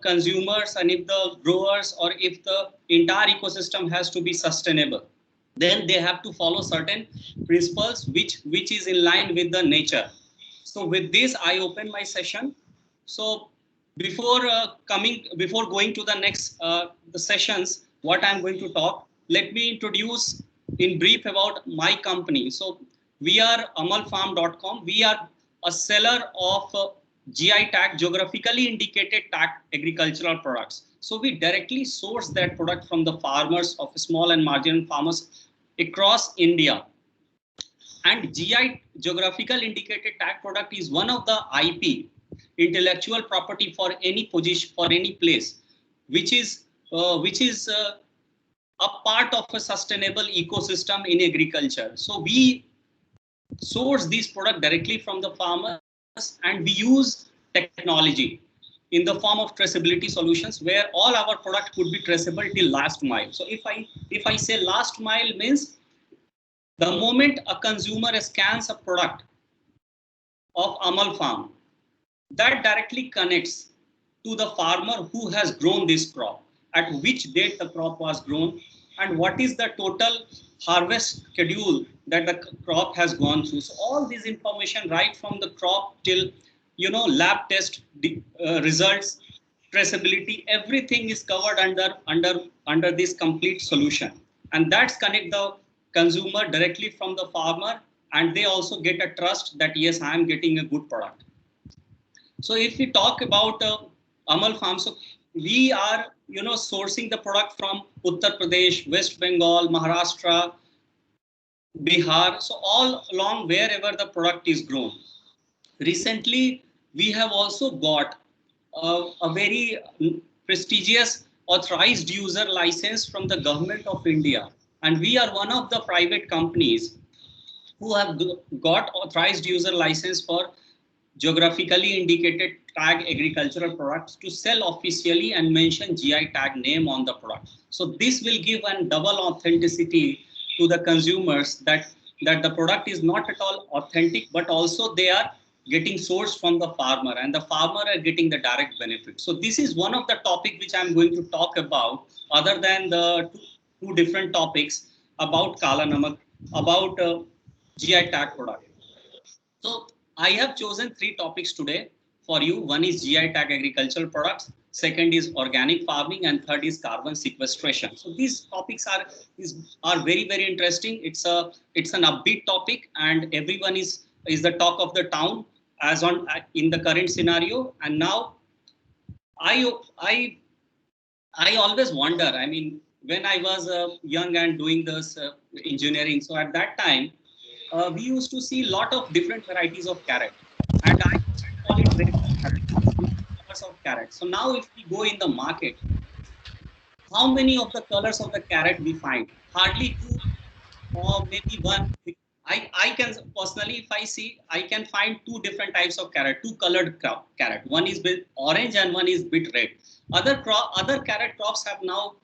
consumers and if the growers or if the entire ecosystem has to be sustainable, then they have to follow certain principles which is in line with the nature. So with this I open my session. So before going to the next the sessions, what I'm going to talk, let me introduce in brief about my company. So we are amalfarm.com. We are a seller of GI tag, geographically indicated tag agricultural products. So we directly source that product from the farmers of small and marginal farmers across India. And GI, geographical indicated tag product, is one of the IP, intellectual property, for any position, for any place, which is a part of a sustainable ecosystem in agriculture. So we source these product directly from the farmers, and we use technology in the form of traceability solutions, where all our product could be traceable till last mile. So if I say last mile, means the moment a consumer scans a product of Amal Farm, that directly connects to the farmer who has grown this crop, at which date the crop was grown, and what is the total harvest schedule that the crop has gone through. So all this information, right from the crop till lab test results, traceability, everything is covered under this complete solution, and that's connect the consumer directly from the farmer, and they also get a trust that yes, I am getting a good product. So if we talk about Amal Farm, so we are sourcing the product from Uttar Pradesh, West Bengal, Maharashtra, Bihar, so all along wherever the product is grown. Recently, we have also got a very prestigious authorized user license from the government of India, and we are one of the private companies who have got authorized user license for geographically indicated tag agricultural products to sell officially and mention GI tag name on the product. So this will give a double authenticity to the consumers, that the product is not at all authentic, but also they are getting sourced from the farmer, and the farmer are getting the direct benefit. So this is one of the topic which I'm going to talk about, other than the two different topics about Kala Namak, about GI tag product. So I have chosen three topics today for you. One is GI tag agricultural products, second is organic farming, and third is carbon sequestration. So these topics are very, very interesting. It's an upbeat topic, and everyone is the talk of the town as on in the current scenario. And now I I I always wonder. I mean, when I was young and doing this engineering, so at that time we used to see a lot of different varieties of carrot, and I used to call it red carrot, colors of carrot. So now, if we go in the market, how many of the colors of the carrot we find? Hardly two, or maybe one. I can personally, if I see, I can find two different types of carrot, two colored carrot. One is bit orange and one is bit red. Other carrot crops have now,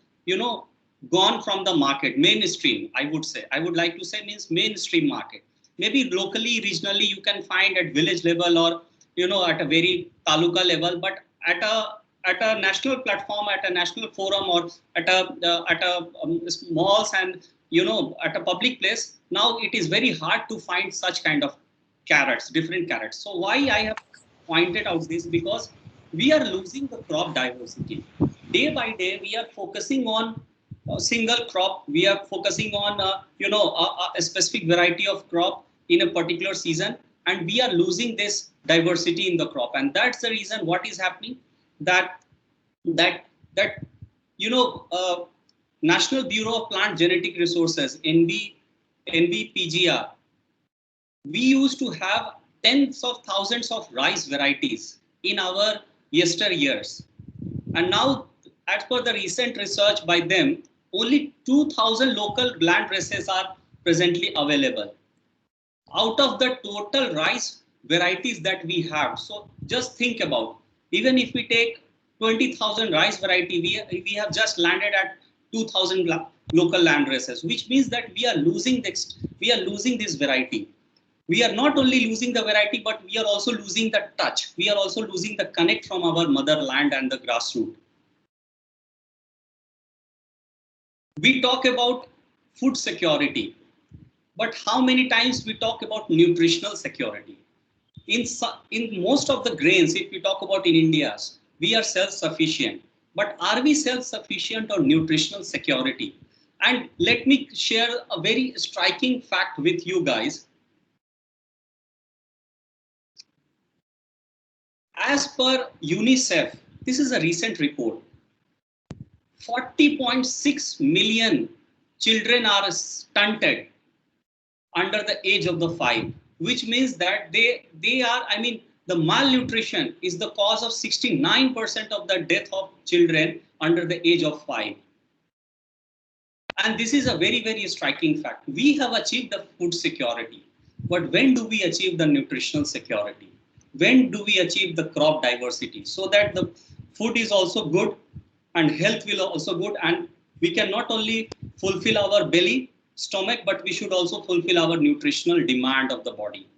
gone from the market, mainstream. I would say, I would like to say, means mainstream market. Maybe locally, regionally, you can find at village level, or at a very taluka level, but at a national platform, at a national forum, or at a malls, and at a public place, now it is very hard to find such kind of carrots, different carrots. So why I have pointed out this, because we are losing the crop diversity. Day by day, we are focusing on a single crop. We are focusing on a specific variety of crop in a particular season, and we are losing this diversity in the crop. And that's the reason what is happening, that that you know National Bureau of Plant Genetic Resources, NBPGR, we used to have tens of thousands of rice varieties in our yesteryears. And now, as per the recent research by them, only 2,000 local land races are presently available out of the total rice varieties that we have. So just think about, even if we take 20,000 rice variety, we have just landed at 2,000 local land races, which means that we are losing this variety. We are not only losing the variety, but we are also losing the touch. We are also losing the connect from our motherland and the grassroots. We talk about food security, but how many times we talk about nutritional security? In most of the grains, if we talk about in India, we are self-sufficient. But are we self-sufficient on nutritional security? And let me share a very striking fact with you guys. As per UNICEF, this is a recent report, 40.6 million children are stunted under the age of the 5, which means that they are, I mean, the malnutrition is the cause of 69% of the death of children under the age of 5. And this is a very, very striking fact. We have achieved the food security, but when do we achieve the nutritional security? When do we achieve the crop diversity so that the food is also good and health will also good, and we can not only fulfill our belly, stomach, but we should also fulfill our nutritional demand of the body.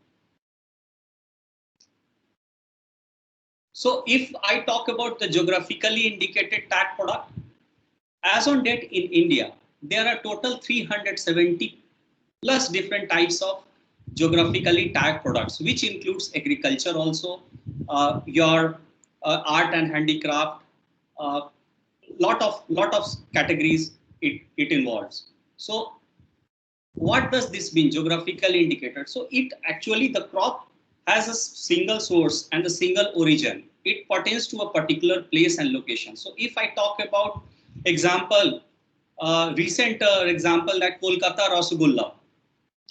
So if I talk about the geographically indicated tag product, as on date in India, there are total 370 plus different types of geographically tagged products, which includes agriculture also, your art and handicraft, lot of categories it involves. So what does this mean, geographically indicated? So it actually, the crop has a single source and a single origin. It pertains to a particular place and location. So if I talk about example, recent example like Kolkata Rasgulla,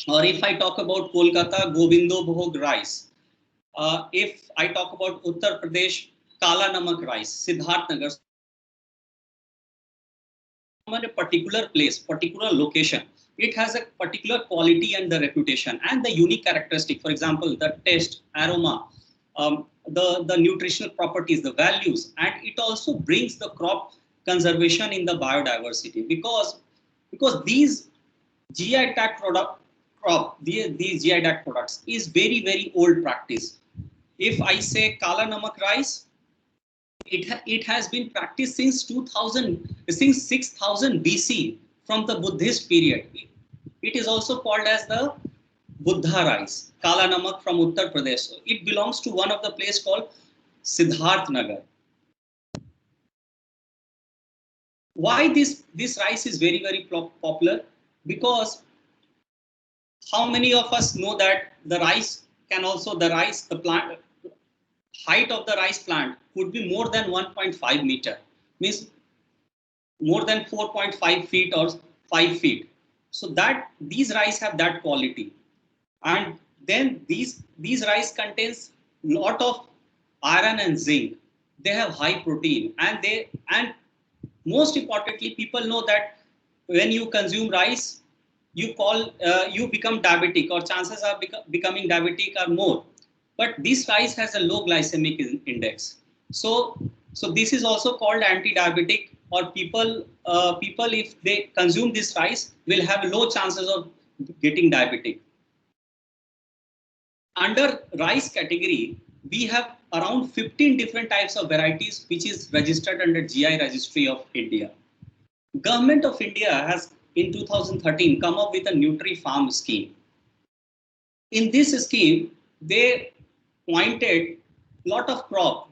or if I talk about Kolkata Gobindo Bhog rice, if I talk about Uttar Pradesh Kala Namak rice, Siddharth Nagar, from a particular place, particular location, it has a particular quality and the reputation and the unique characteristic. For example, the taste, aroma, the nutritional properties, the values, and it also brings the crop conservation in the biodiversity, because these GI tag these GI tag products is very, very old practice. If I say Kala Namak rice, it has been practiced since 6000 BC from the Buddhist period. It is also called as the Buddha rice, Kala Namak from Uttar Pradesh. It belongs to one of the place called Siddharth Nagar. Why this rice is very, very popular? Because how many of us know that the rice can also, the plant, height of the rice plant could be more than 1.5 meter, means more than 4.5 feet or 5 feet. So that these rice have that quality. And then these rice contains lot of iron and zinc. They have high protein, and most importantly, people know that when you consume rice, you become diabetic, or chances of becoming diabetic are more. But this rice has a low glycemic index. So this is also called anti-diabetic, or people if they consume this rice will have low chances of getting diabetic. Under rice category, we have around 15 different types of varieties which is registered under GI Registry of India. Government of India has in 2013 come up with a Nutri-Farm scheme. In this scheme, they pointed lot of crop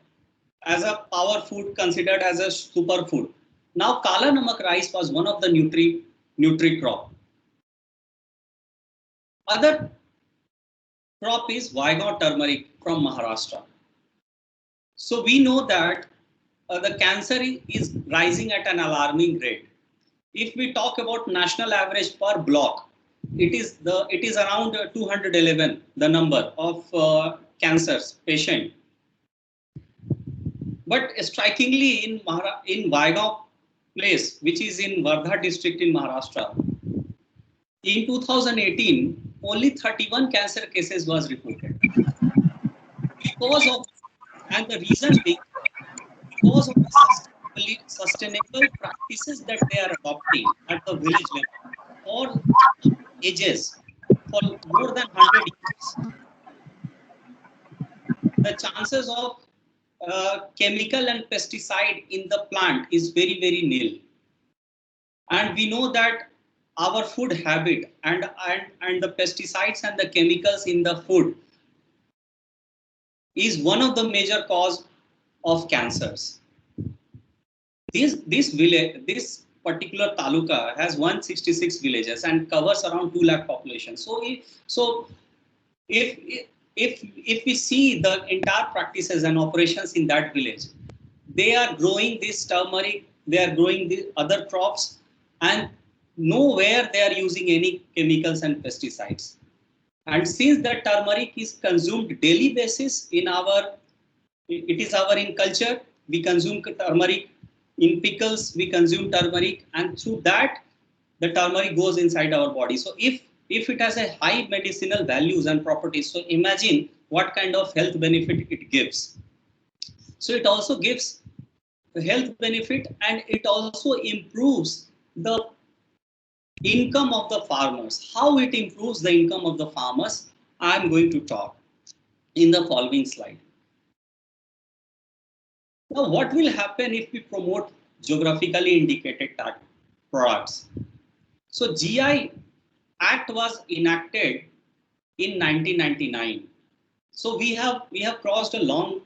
as a power food, considered as a superfood. Now Kala Namak rice was one of the nutri crop. Other crop is Vaigaon turmeric from Maharashtra. So we know that the cancer is rising at an alarming rate. If we talk about national average per block, it is around 211, the number of cancers patient. But strikingly, in Vaigaon place, which is in Wardha district in Maharashtra, in 2018, only 31 cancer cases was reported. And the reason being, because of the sustainable practices that they are adopting at the village level, for ages, for more than 100 years, the chances of chemical and pesticide in the plant is very, very nil. And we know that our food habit and the pesticides and the chemicals in the food is one of the major cause of cancers. This particular taluka has 166 villages and covers around 2 lakh population. If we see the entire practices and operations in that village, they are growing this turmeric, they are growing the other crops, and nowhere they are using any chemicals and pesticides. And since the turmeric is consumed daily basis in it is our in culture, we consume turmeric. In pickles, we consume turmeric, and through that, the turmeric goes inside our body. So if it has a high medicinal values and properties, so imagine what kind of health benefit it gives. So it also gives a health benefit, and it also improves the income of the farmers. How it improves the income of the farmers, I am going to talk in the following slide. Now, what will happen if we promote geographically indicated products? So GI Act was enacted in 1999. So we have crossed a long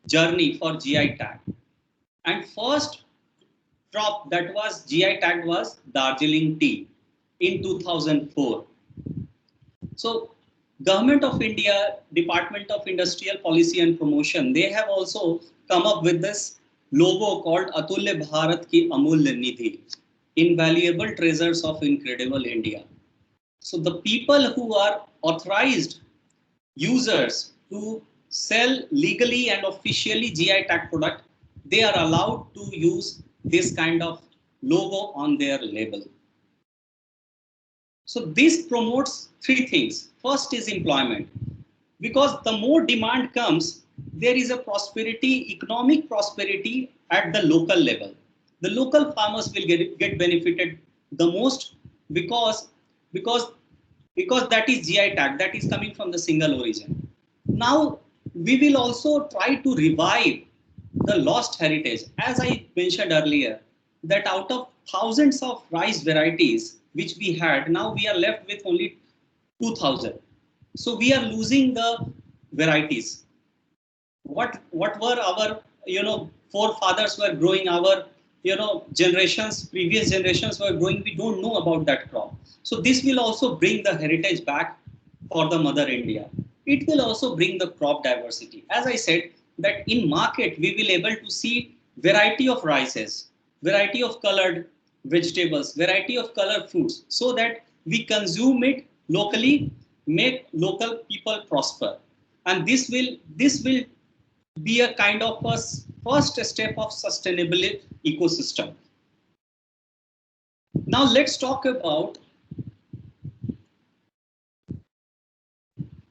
journey for GI tag. And first crop that was GI tagged was Darjeeling tea in 2004. So Government of India, Department of Industrial Policy and Promotion, they have also come up with this logo called Atulya Bharat Ki Amulya Nidhi, invaluable treasures of incredible India. So the people who are authorized users to sell legally and officially GI tag product, they are allowed to use this kind of logo on their label. So this promotes three things. First is employment, because the more demand comes, there is a prosperity, economic prosperity at the local level. The local farmers will get benefited the most because that is GI tag, that is coming from the single origin. Now we will also try to revive the lost heritage. As I mentioned earlier, that out of thousands of rice varieties which we had, now we are left with only 2000. So we are losing the varieties. What were our forefathers were growing, our previous generations were growing, we don't know about that crop. So this will also bring the heritage back for the Mother India. It will also bring the crop diversity. As I said, that in market we will able to see variety of rices, variety of colored vegetables, variety of colored fruits, so that we consume it locally, make local people prosper. And this will be a kind of a first step of sustainable ecosystem. Now let's talk about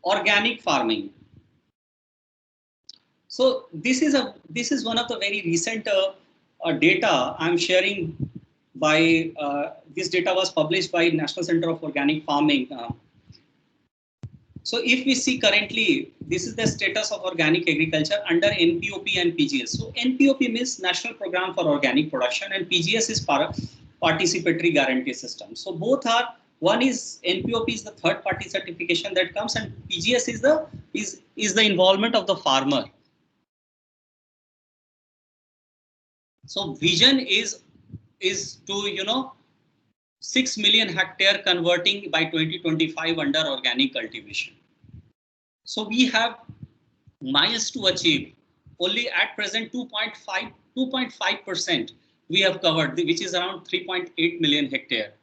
organic farming. So this is one of the very recent data I'm sharing by this data was published by National Center of Organic Farming. So if we see currently, this is the status of organic agriculture under NPOP and PGS. So NPOP means National Program for Organic Production, and PGS is Participatory Guarantee System. So both are, one is NPOP is the third party certification that comes, and PGS is the involvement of the farmer. So vision is to 6 million hectare converting by 2025 under organic cultivation. So we have miles to achieve. Only at present 2.5% we have covered, which is around 3.8 million hectare.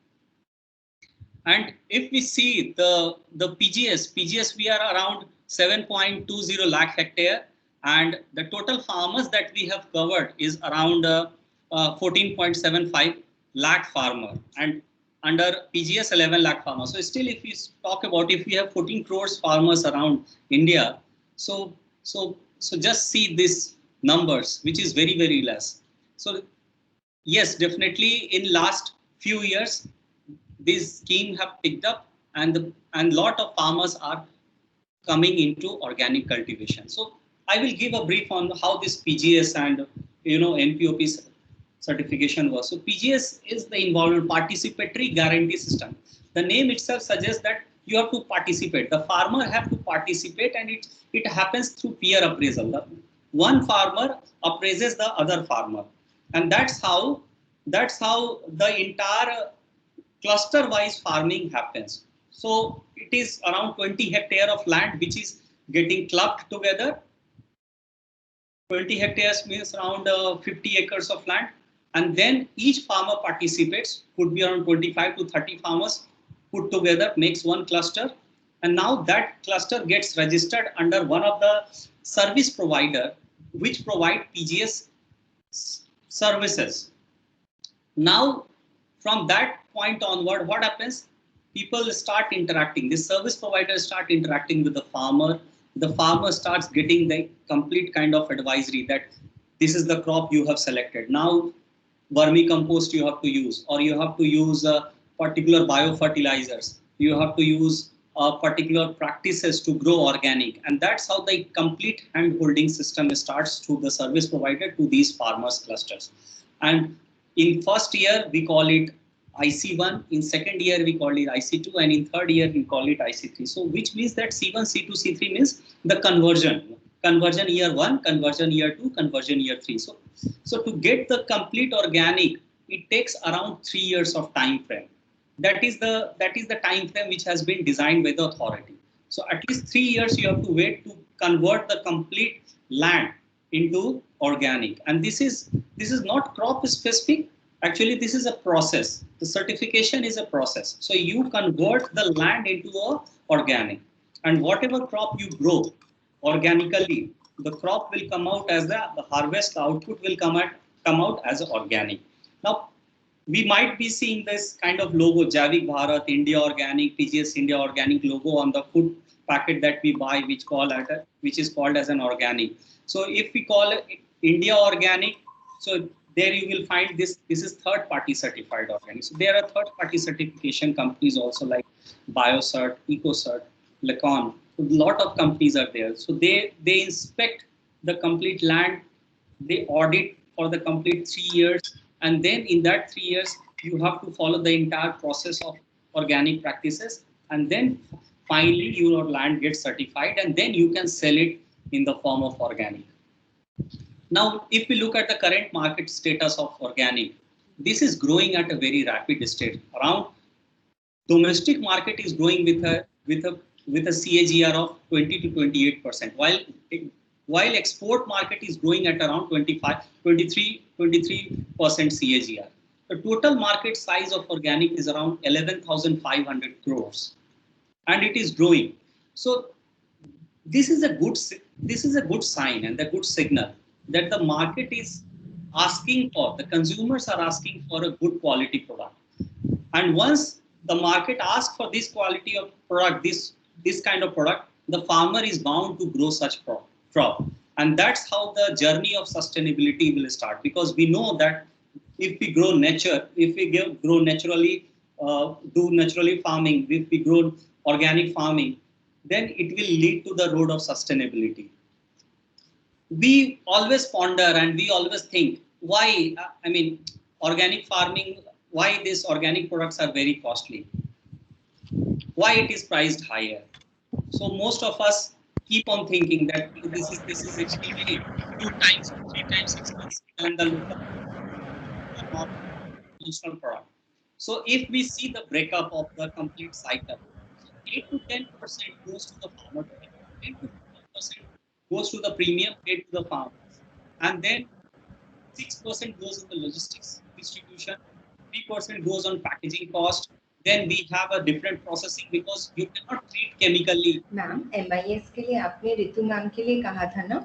And if we see the PGS we are around 7.20 lakh hectare, and the total farmers that we have covered is around 14.75 lakh farmer, and under PGS 11 lakh farmers. So still, if we talk about, if we have 14 crores farmers around India, so just see these numbers, which is very, very less. So yes, definitely in last few years, this scheme have picked up, and and lot of farmers are coming into organic cultivation. So I will give a brief on how this PGS and NPOP certification works. So PGS is the involvement participatory guarantee system. The name itself suggests that you have to participate. The farmer have to participate, and it happens through peer appraisal. One farmer appraises the other farmer, and that's how the entire cluster-wise farming happens. So it is around 20 hectares of land which is getting clubbed together. 20 hectares means around 50 acres of land, and then each farmer participates, could be around 25 to 30 farmers put together, makes one cluster, and now that cluster gets registered under one of the service provider which provide PGS services. Now from that point onward, what happens? People start interacting. The service providers start interacting with the farmer. The farmer starts getting the complete kind of advisory that this is the crop you have selected. Now, vermicompost you have to use, or you have to use particular biofertilizers. You have to use particular practices to grow organic. And that's how the complete hand-holding system starts to the service provider to these farmers clusters. And in first year, we call it IC1, in second year we call it IC2, and in third year we call it IC3. So which means that C1, C2, C3 means the conversion year 1, conversion year 2, conversion year 3. So to get the complete organic, it takes around 3 years of time frame. That is the time frame which has been designed by the authority. So at least 3 years you have to wait to convert the complete land into organic. And this is not crop specific. Actually, this is a process. The certification is a process. So you convert the land into a organic, and whatever crop you grow organically, the crop will come out as the harvest output will come out as organic. Now, we might be seeing this kind of logo, Javik Bharat, India Organic, PGS India Organic logo on the food packet that we buy, which is called as an organic. So if we call it India Organic, so there you will find this is third-party certified organic. So there are third-party certification companies also like BioCert, EcoCert, Lacon. So a lot of companies are there. So they inspect the complete land, they audit for the complete 3 years, and then in that 3 years you have to follow the entire process of organic practices, and then finally your land gets certified, and then you can sell it in the form of organic. Now, if we look at the current market status of organic, this is growing at a very rapid state. Around domestic market is growing with a CAGR of 20 to 28%, while export market is growing at around 23% CAGR. The total market size of organic is around 11,500 crores, and it is growing. So this is a good sign and a good signal that the market is asking for, the consumers are asking for a good quality product. And once the market asks for this quality of product, this kind of product, the farmer is bound to grow such crop. And that's how the journey of sustainability will start, because we know that if we grow grow naturally, do naturally farming, if we grow organic farming, then it will lead to the road of sustainability. We always ponder and we always think, why, organic farming, why these organic products are very costly? Why it is priced higher? So most of us keep on thinking that this is extremely 2 times or 3 times expensive than the local product. So if we see the breakup of the complete cycle, 8 to 10% goes to the farmer, 10 to 15% goes to the premium paid to the farmers, and then 6% goes in the logistics distribution, 3% goes on packaging cost. Then we have a different processing because you cannot treat chemically. Ma'am MIS के लिए आपने Ritu ma'am के लिए कहा था ना,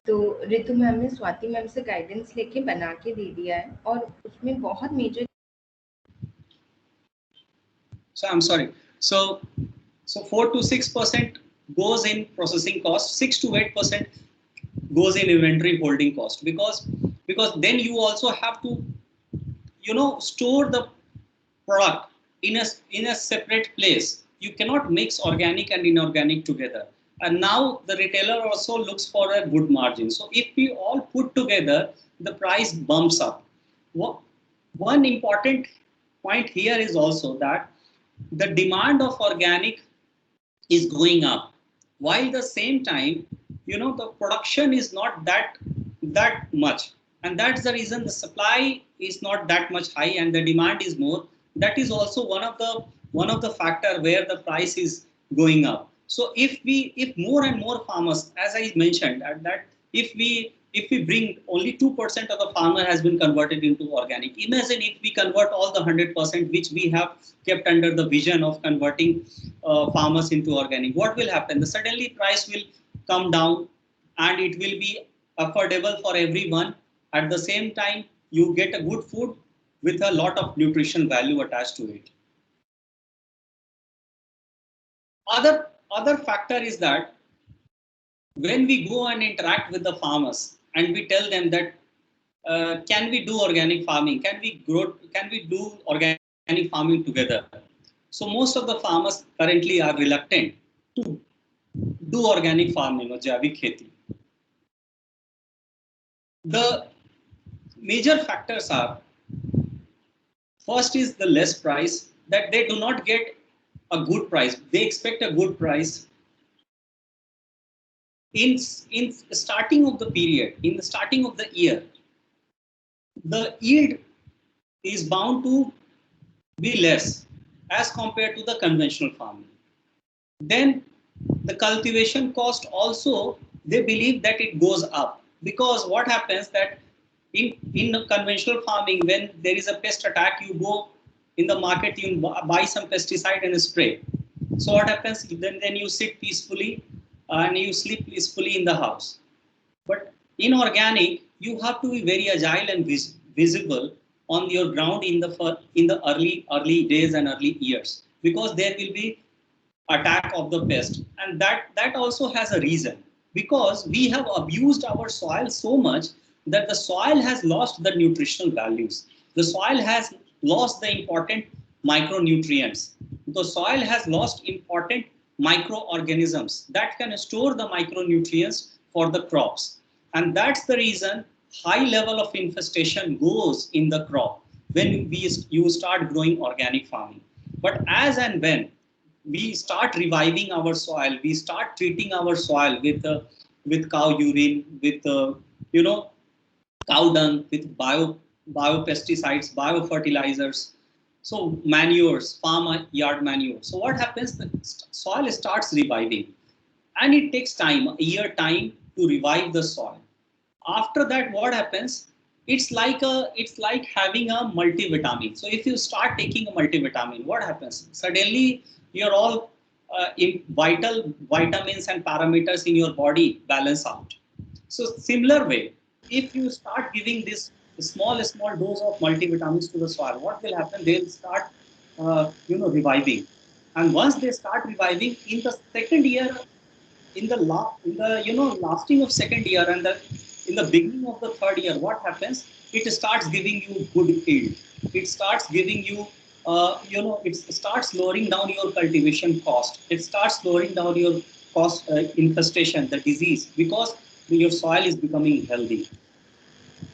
तो Ritu ma'am ने स्वाति मैम से गाइडेंस लेके बना के दे दिया है, और उसमें बहुत major. So I'm sorry. So 4 to 6% goes in processing cost, 6 to 8% goes in inventory holding cost, because then you also have to store the product in a separate place you cannot mix organic and inorganic together. And now the retailer also looks for a good margin. So if we all put together, the price bumps up. One important point here is also that the demand of organic is going up, while the same time, the production is not that much, and that's the reason the supply is not that much high and the demand is more. That is also one of the factor where the price is going up. So if more and more farmers, as I mentioned, that if we bring only 2% of the farmer has been converted into organic. Imagine if we convert all the 100% which we have kept under the vision of converting farmers into organic. What will happen? The suddenly price will come down and it will be affordable for everyone. At the same time, you get a good food with a lot of nutrition value attached to it. Other factor is that when we go and interact with the farmers and we tell them that can we do organic farming, can we do organic farming together. So most of the farmers currently are reluctant to do organic farming or Jaivik kheti. The major factors are, first is the less price, that they do not get a good price. They expect a good price. In starting of the period, in the starting of the year, the yield is bound to be less as compared to the conventional farming. Then the cultivation cost also, they believe that it goes up, because what happens that in conventional farming, when there is a pest attack, you go in the market, you buy some pesticide and spray. So what happens, then you sit peacefully and you sleep peacefully in the house. But in organic, you have to be very agile and visible on your ground in the early days and early years, because there will be attack of the pest, and that also has a reason, because we have abused our soil so much that the soil has lost the nutritional values. The soil has lost the important micronutrients. The soil has lost important microorganisms that can store the micronutrients for the crops. And that's the reason high level of infestation goes in the crop when you start growing organic farming. But as and when we start reviving our soil, we start treating our soil with cow urine, with cow dung, with biopesticides, biofertilizers, so manures, farm yard manure. So what happens? The soil starts reviving, and it takes time, a year time to revive the soil. After that, what happens? It's like having a multivitamin. So if you start taking a multivitamin, what happens? Suddenly, your all vital vitamins and parameters in your body balance out. So similar way, if you start giving this small dose of multivitamins to the soil, what will happen? They'll start reviving, and once they start reviving in the second year, in the lasting of second year, and in the beginning of the third year, what happens? It starts giving you good yield. It starts giving you it starts lowering down your cultivation cost. It starts lowering down your cost, infestation, the disease, because your soil is becoming healthy.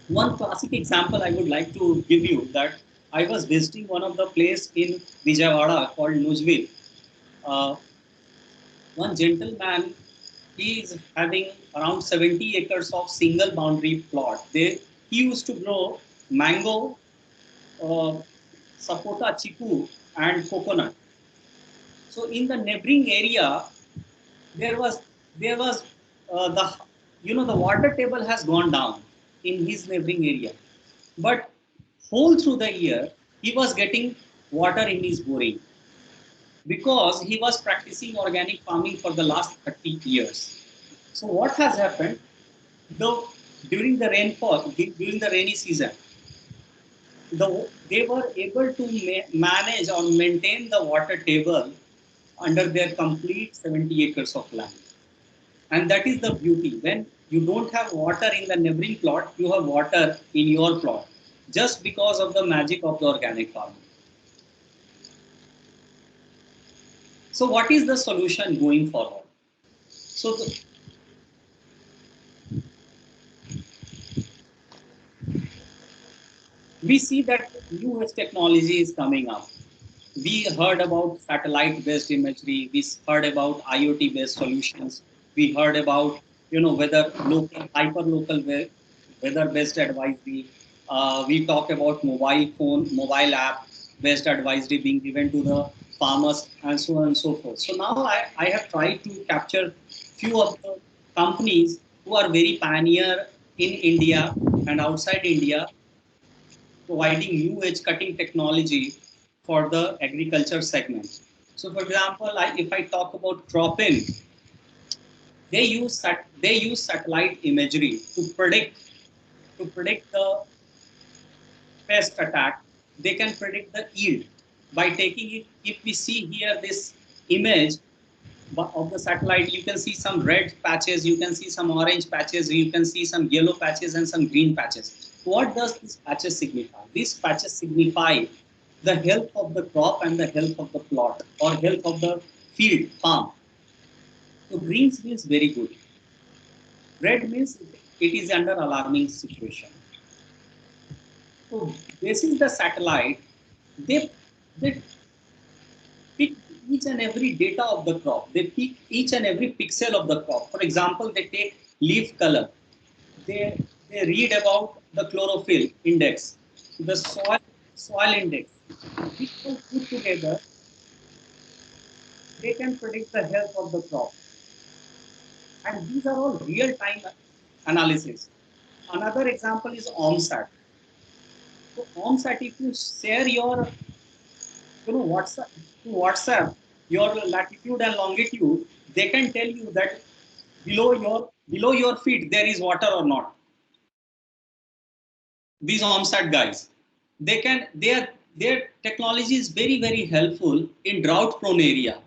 One classic example I would like to give you, that I was visiting one of the place in Vijayawada called Nujvil. One gentleman, he is having around 70 acres of single boundary plot. He used to grow mango, sapota, chiku, and coconut. So in the neighboring area, there was the water table has gone down in his neighboring area, but whole through the year he was getting water in his boring, because he was practicing organic farming for the last 30 years. So what has happened? Though during the rainy season, they were able to manage or maintain the water table under their complete 70 acres of land. And that is the beauty. When you don't have water in the neighboring plot, you have water in your plot, just because of the magic of the organic farming. So what is the solution going forward? So we see that new age technology is coming up. We heard about satellite-based imagery. We heard about IoT-based solutions. We heard about, whether local, hyper-local weather-based advisory. We talk about mobile app-based advisory being given to the farmers, and so on and so forth. So now I have tried to capture few of the companies who are very pioneer in India and outside India, providing new age cutting technology for the agriculture segment. So for example, if I talk about Cropin, they use satellite imagery to predict the pest attack. They can predict the yield by taking it. If we see here this image of the satellite, you can see some red patches, you can see some orange patches, you can see some yellow patches and some green patches. What does these patches signify? These patches signify the health of the crop and the health of the plot or health of the field, farm. So greens means very good. Red means it is under alarming situation. So this is the satellite. They pick each and every data of the crop. They pick each and every pixel of the crop. For example, they take leaf color. They read about the chlorophyll index, the soil index. These all put together, they can predict the health of the crop. And these are all real-time analysis. Another example is OMSAT. So OMSAT, if you share your WhatsApp your latitude and longitude, they can tell you that below your feet there is water or not. These OMSAT guys, their technology is very helpful in drought prone area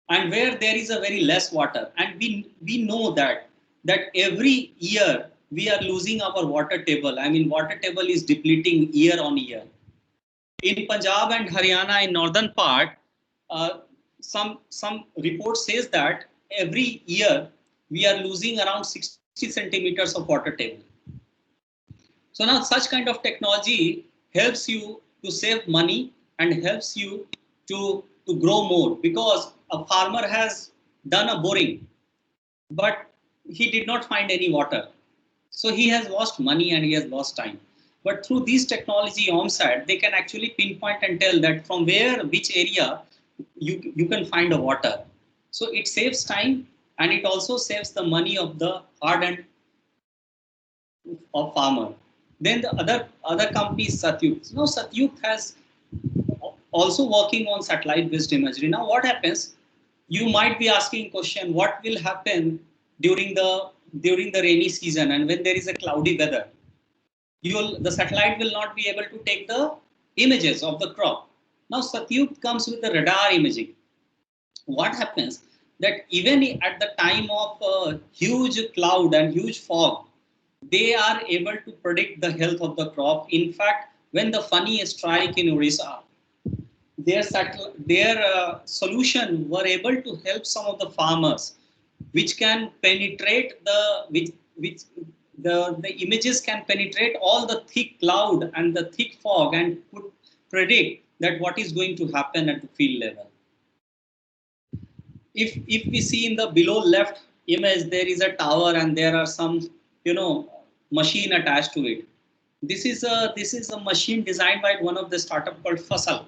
and where there is a very less water. And we know that every year we are losing our water table. I mean, water table is depleting year on year. In Punjab and Haryana, in northern part, some report says that every year we are losing around 60 centimeters of water table. So now such kind of technology helps you to save money and helps you to grow more, because a farmer has done a boring, but he did not find any water. So he has lost money and he has lost time. But through these technology OMSAT, they can actually pinpoint and tell that from which area you can find a water. So it saves time and it also saves the money of the hard and of farmer. Then the other company is Satyugt. Now Satyugt has also working on satellite-based imagery. Now what happens? You might be asking question, what will happen during the rainy season and when there is a cloudy weather? The satellite will not be able to take the images of the crop. Now Satyugt comes with the radar imaging. What happens that even at the time of huge cloud and huge fog, they are able to predict the health of the crop. In fact, when the Fani strike in Orissa, their solution were able to help some of the farmers, which can penetrate the images can penetrate all the thick cloud and the thick fog and could predict that what is going to happen at the field level. If we see in the below left image, there is a tower and there are some machine attached to it. This is a machine designed by one of the startup called Fasal.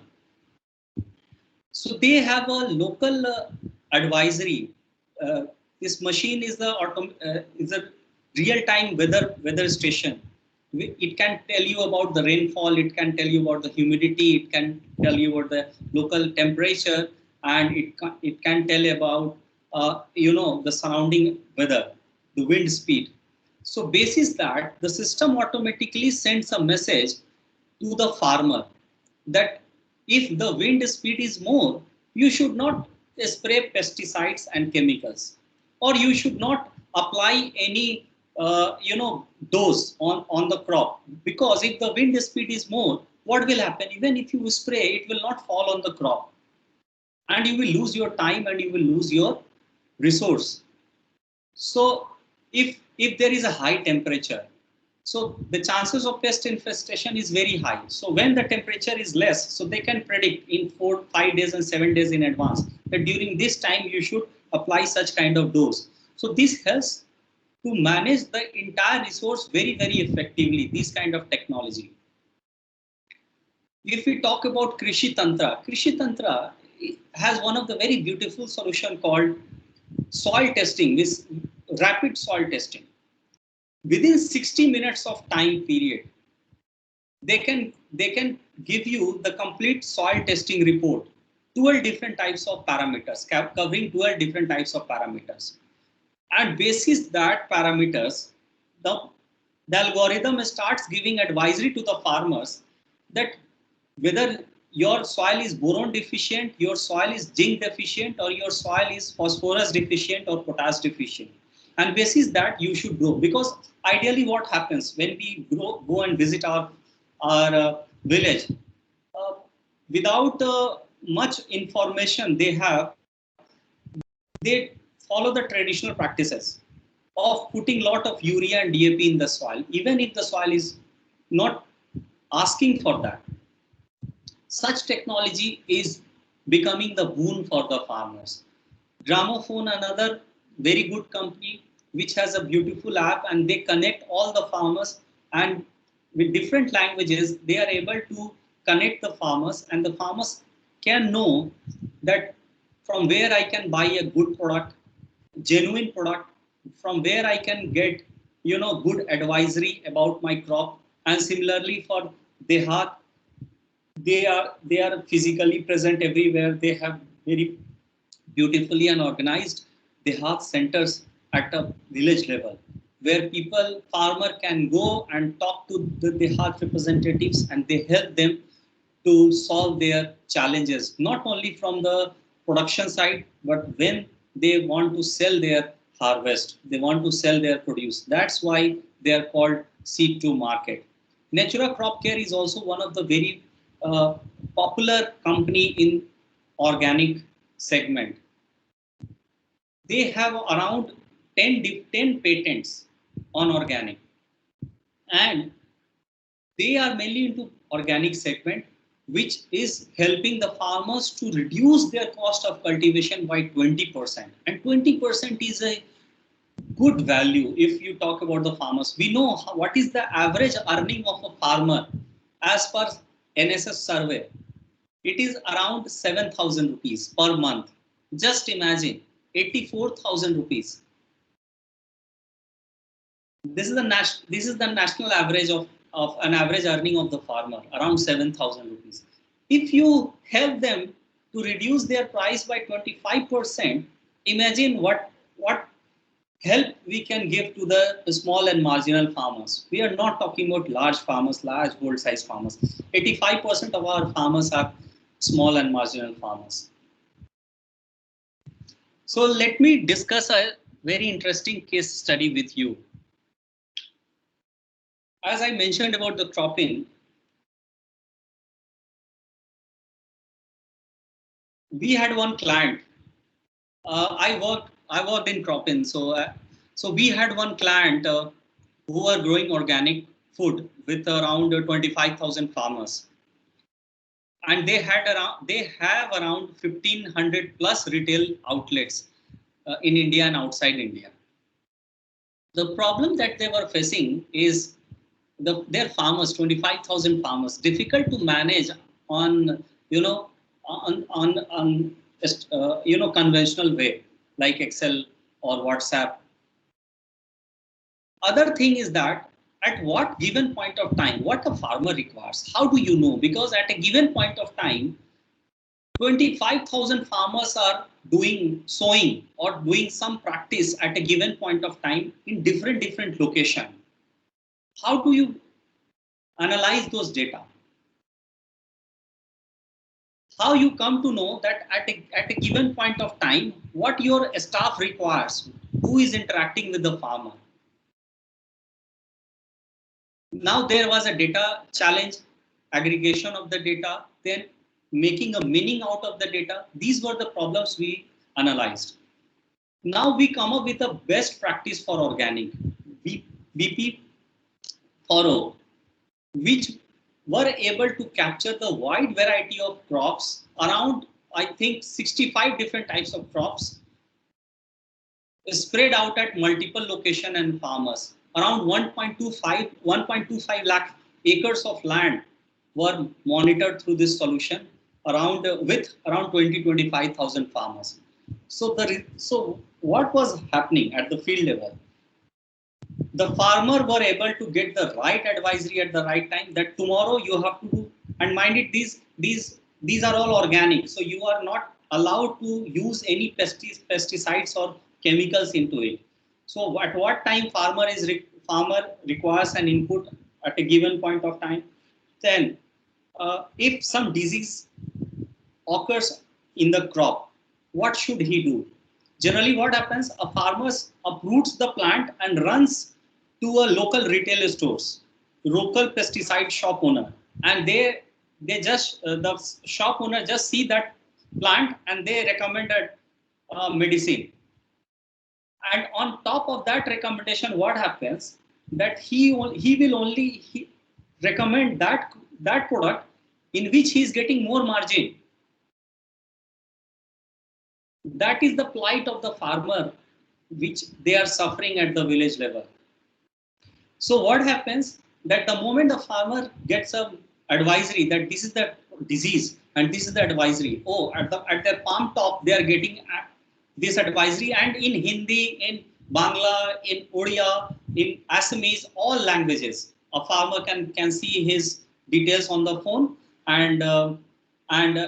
So they have a local advisory. This machine is a real-time weather station. It can tell you about the rainfall. It can tell you about the humidity. It can tell you about the local temperature, and it can tell about the surrounding weather, the wind speed. So basis that, the system automatically sends a message to the farmer that if the wind speed is more, you should not spray pesticides and chemicals, or you should not apply any dose on the crop, because if the wind speed is more, what will happen? Even if you spray, it will not fall on the crop. and you will lose your time and you will lose your resource. So if there is a high temperature, so the chances of pest infestation is very high. So when the temperature is less, so they can predict in 4, 5 days and 7 days in advance that during this time you should apply such kind of dose. So this helps to manage the entire resource very, very effectively, this kind of technology. If we talk about Krishi Tantra has one of the very beautiful solution called soil testing, this rapid soil testing. Within 60 minutes of time period, they can give you the complete soil testing report, 12 different types of parameters, covering 12 different types of parameters. And basis that parameters, the algorithm starts giving advisory to the farmers that whether your soil is boron deficient, your soil is zinc deficient, or your soil is phosphorus deficient or potash deficient. And basis that you should grow, because ideally what happens when we go and visit our village, uh, without much information they have, they follow the traditional practices of putting lot of urea and DAP in the soil, even if the soil is not asking for that. Such technology is becoming the boon for the farmers. Gramophone, another very good company, which has a beautiful app, and they connect all the farmers, and with different languages, they are able to connect the farmers, and the farmers can know that from where I can buy a good product, genuine product, from where I can get, good advisory about my crop. And similarly for Dehat, they are physically present everywhere. They have very beautifully and organized Dehat centers at a village level, where farmer can go and talk to the Dehat representatives, and they help them to solve their challenges, not only from the production side, but when they want to sell their harvest, they want to sell their produce. That's why they are called seed to market. Natura Crop Care is also one of the very uh, popular company in organic segment. They have around 10 patents on organic, and they are mainly into organic segment, which is helping the farmers to reduce their cost of cultivation by 20%. And 20% is a good value if you talk about the farmers. We know what is the average earning of a farmer as per NSS survey. It is around 7,000 rupees per month. Just imagine 84,000 rupees. This is the national average of an average earning of the farmer, around 7,000 rupees. If you help them to reduce their price by 25%, imagine what help we can give to the small and marginal farmers. We are not talking about large farmers, large gold size farmers. 85% of our farmers are small and marginal farmers. So let me discuss a very interesting case study with you. As I mentioned about the cropping, we had one client. I worked in cropping, so we had one client who were growing organic food with around 25,000 farmers, and they have around 1,500 plus retail outlets in India and outside India. The problem that they were facing is their farmers, 25,000 farmers, difficult to manage on conventional way like Excel or WhatsApp. Other thing is that at what given point of time, what a farmer requires, how do you know? Because at a given point of time, 25,000 farmers are sowing or doing some practice at a given point of time in different location. How do you analyze those data? How you come to know that at a given point of time, what your staff requires, who is interacting with the farmer? Now there was a data challenge, aggregation of the data, then making a meaning out of the data. These were the problems we analyzed. Now we come up with a best practice for organic, BP4O, which were able to capture the wide variety of crops around, I think, 65 different types of crops spread out at multiple locations and farmers. Around 1.25 lakh acres of land were monitored through this solution with around 25,000 farmers. So what was happening at the field level? The farmer were able to get the right advisory at the right time, that tomorrow you have to do, and mind it, these are all organic, so you are not allowed to use any pesticides or chemicals into it. So at what time farmer requires an input at a given point of time. Then if some disease occurs in the crop, what should he do? Generally what happens, a farmer uproots the plant and runs to a local retail stores, local pesticide shop owner, and they just the shop owner just see that plant and they recommended medicine. And on top of that recommendation, what happens, that he will only recommend that product in which he is getting more margin. That is the plight of the farmer, which they are suffering at the village level. So what happens, that the moment the farmer gets a advisory that this is the disease and this is the advisory, oh, at their palm top they are getting this advisory, and in Hindi, in Bangla, in Odia, in Assamese, all languages, a farmer can see his details on the phone, and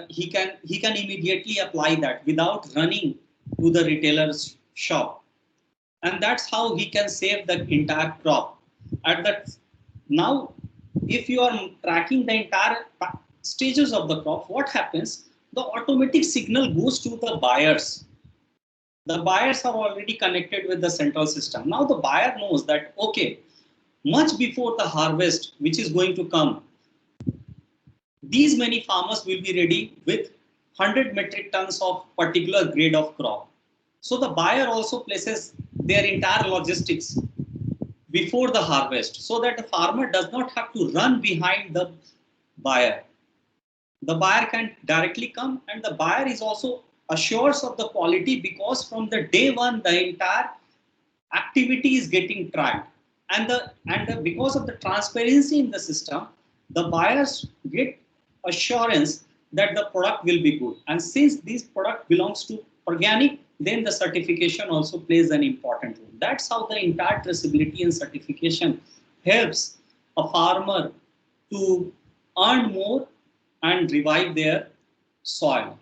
he can immediately apply that without running to the retailer's shop, and that's how he can save the entire crop. At that, now, if you are tracking the entire stages of the crop, what happens? The automatic signal goes to the buyers. The buyers are already connected with the central system. Now the buyer knows that, okay, much before the harvest, which is going to come, these many farmers will be ready with 100 metric tons of particular grade of crop. So the buyer also places their entire logistics before the harvest, so that the farmer does not have to run behind the buyer. The buyer can directly come, and the buyer is also assured of the quality, because from the day one the entire activity is getting tracked, and because of the transparency in the system, the buyers get assurance that the product will be good. And since this product belongs to organic, then the certification also plays an important role. That's how the entire traceability and certification helps a farmer to earn more and revive their soil.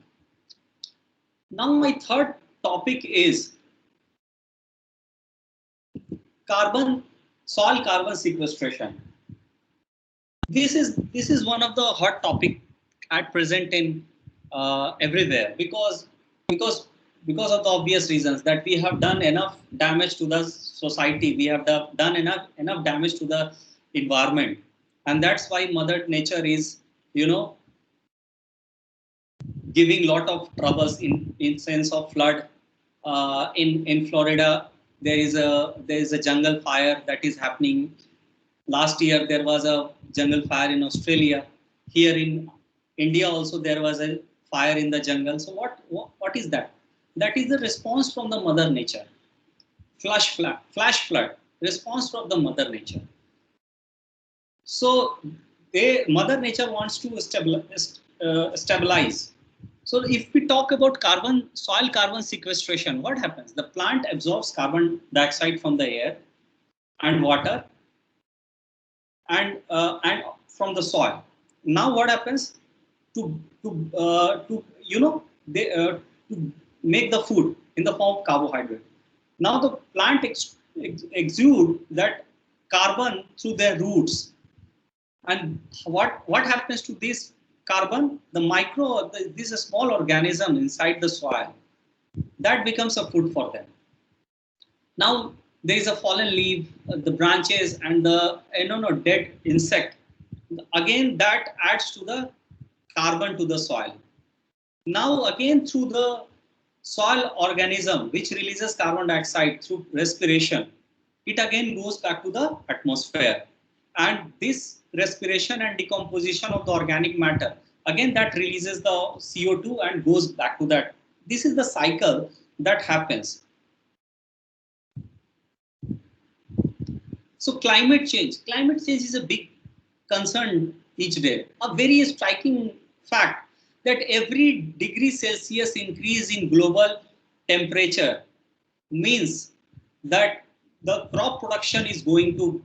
Now my third topic is soil carbon sequestration. This is one of the hot topic at present in everywhere, because of the obvious reasons that we have done enough damage to the society, we have done enough damage to the environment, and that's why Mother Nature is, giving lot of troubles in sense of flood. In Florida, there is a jungle fire that is happening. Last year there was a jungle fire in Australia. Here in India also there was a fire in the jungle. So what is that? That is the response from the Mother Nature. Flash flood, response from the Mother Nature. So Mother Nature wants to stabilize. So if we talk about soil carbon sequestration, what happens? The plant absorbs carbon dioxide from the air and water and from the soil. Now what happens? To make the food in the form of carbohydrate. Now the plant exude that carbon through their roots. And what happens to this carbon? This is a small organism inside the soil that becomes a food for them. Now there is a fallen leaf, the branches, and the dead insect. Again, that adds to the carbon to the soil. Now again through the soil organism which releases carbon dioxide through respiration, it again goes back to the atmosphere. And this respiration and decomposition of the organic matter, again that releases the CO2 and goes back to that. This is the cycle that happens. So climate change is a big concern each day. A very striking fact that every degree Celsius increase in global temperature means that the crop production is going to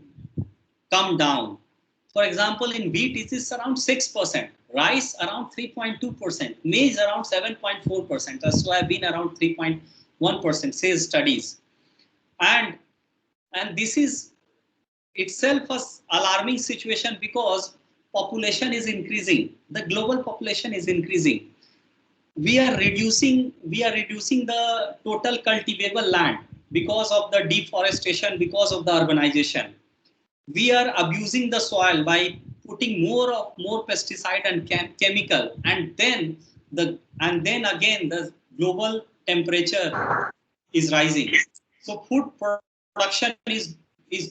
come down. For example, in wheat it is around 6%, rice around 3.2%, maize around 7.4%, soybean around 3.1%, says studies. And this is itself a alarming situation because population is increasing. The global population is increasing. We are reducing the total cultivable land because of the deforestation, because of the urbanization. We are abusing the soil by putting more pesticide and chemical, and then again the global temperature is rising. So food production is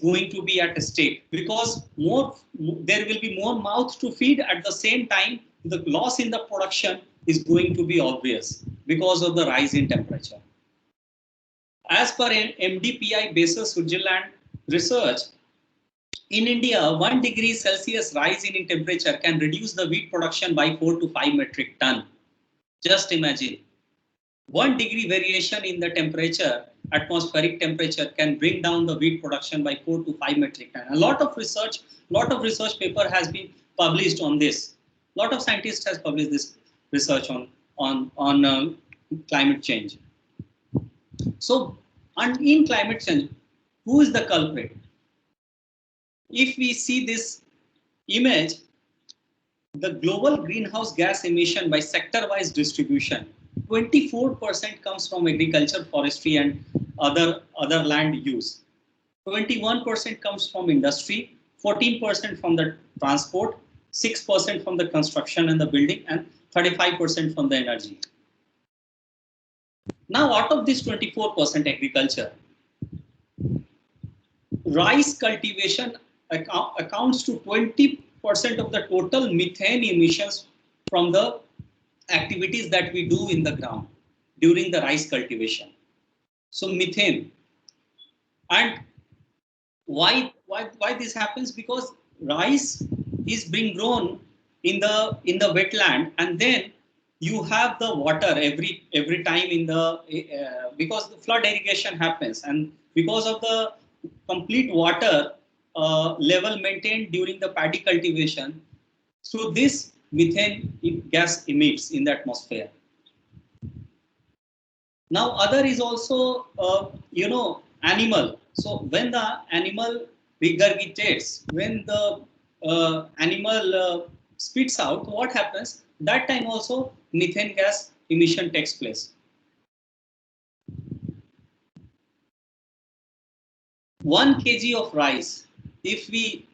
going to be at stake because there will be more mouths to feed. At the same time, the loss in the production is going to be obvious because of the rise in temperature. As per MDPI basis Switzerland research, in India, 1 degree Celsius rise in temperature can reduce the wheat production by 4 to 5 metric ton. Just imagine. 1 degree variation in the temperature, atmospheric temperature, can bring down the wheat production by 4 to 5 metric ton. A lot of research paper has been published on this. A lot of scientists has published this research on climate change. So, and in climate change, who is the culprit? If we see this image, the global greenhouse gas emission by sector-wise distribution, 24% comes from agriculture, forestry, and other land use. 21% comes from industry, 14% from the transport, 6% from the construction and the building, and 35% from the energy. Now, out of this 24% agriculture, rice cultivation accounts to 20% of the total methane emissions from the activities that we do in the ground during the rice cultivation. So methane. And why this happens? Because rice is being grown in the wetland, and then you have the water every time in the because the flood irrigation happens, and because of the complete water level maintained during the paddy cultivation, so this methane gas emits in the atmosphere. Now, other is also animal. So when the animal regurgitates, when the animal spits out, what happens? That time also methane gas emission takes place. 1 kg of rice, if we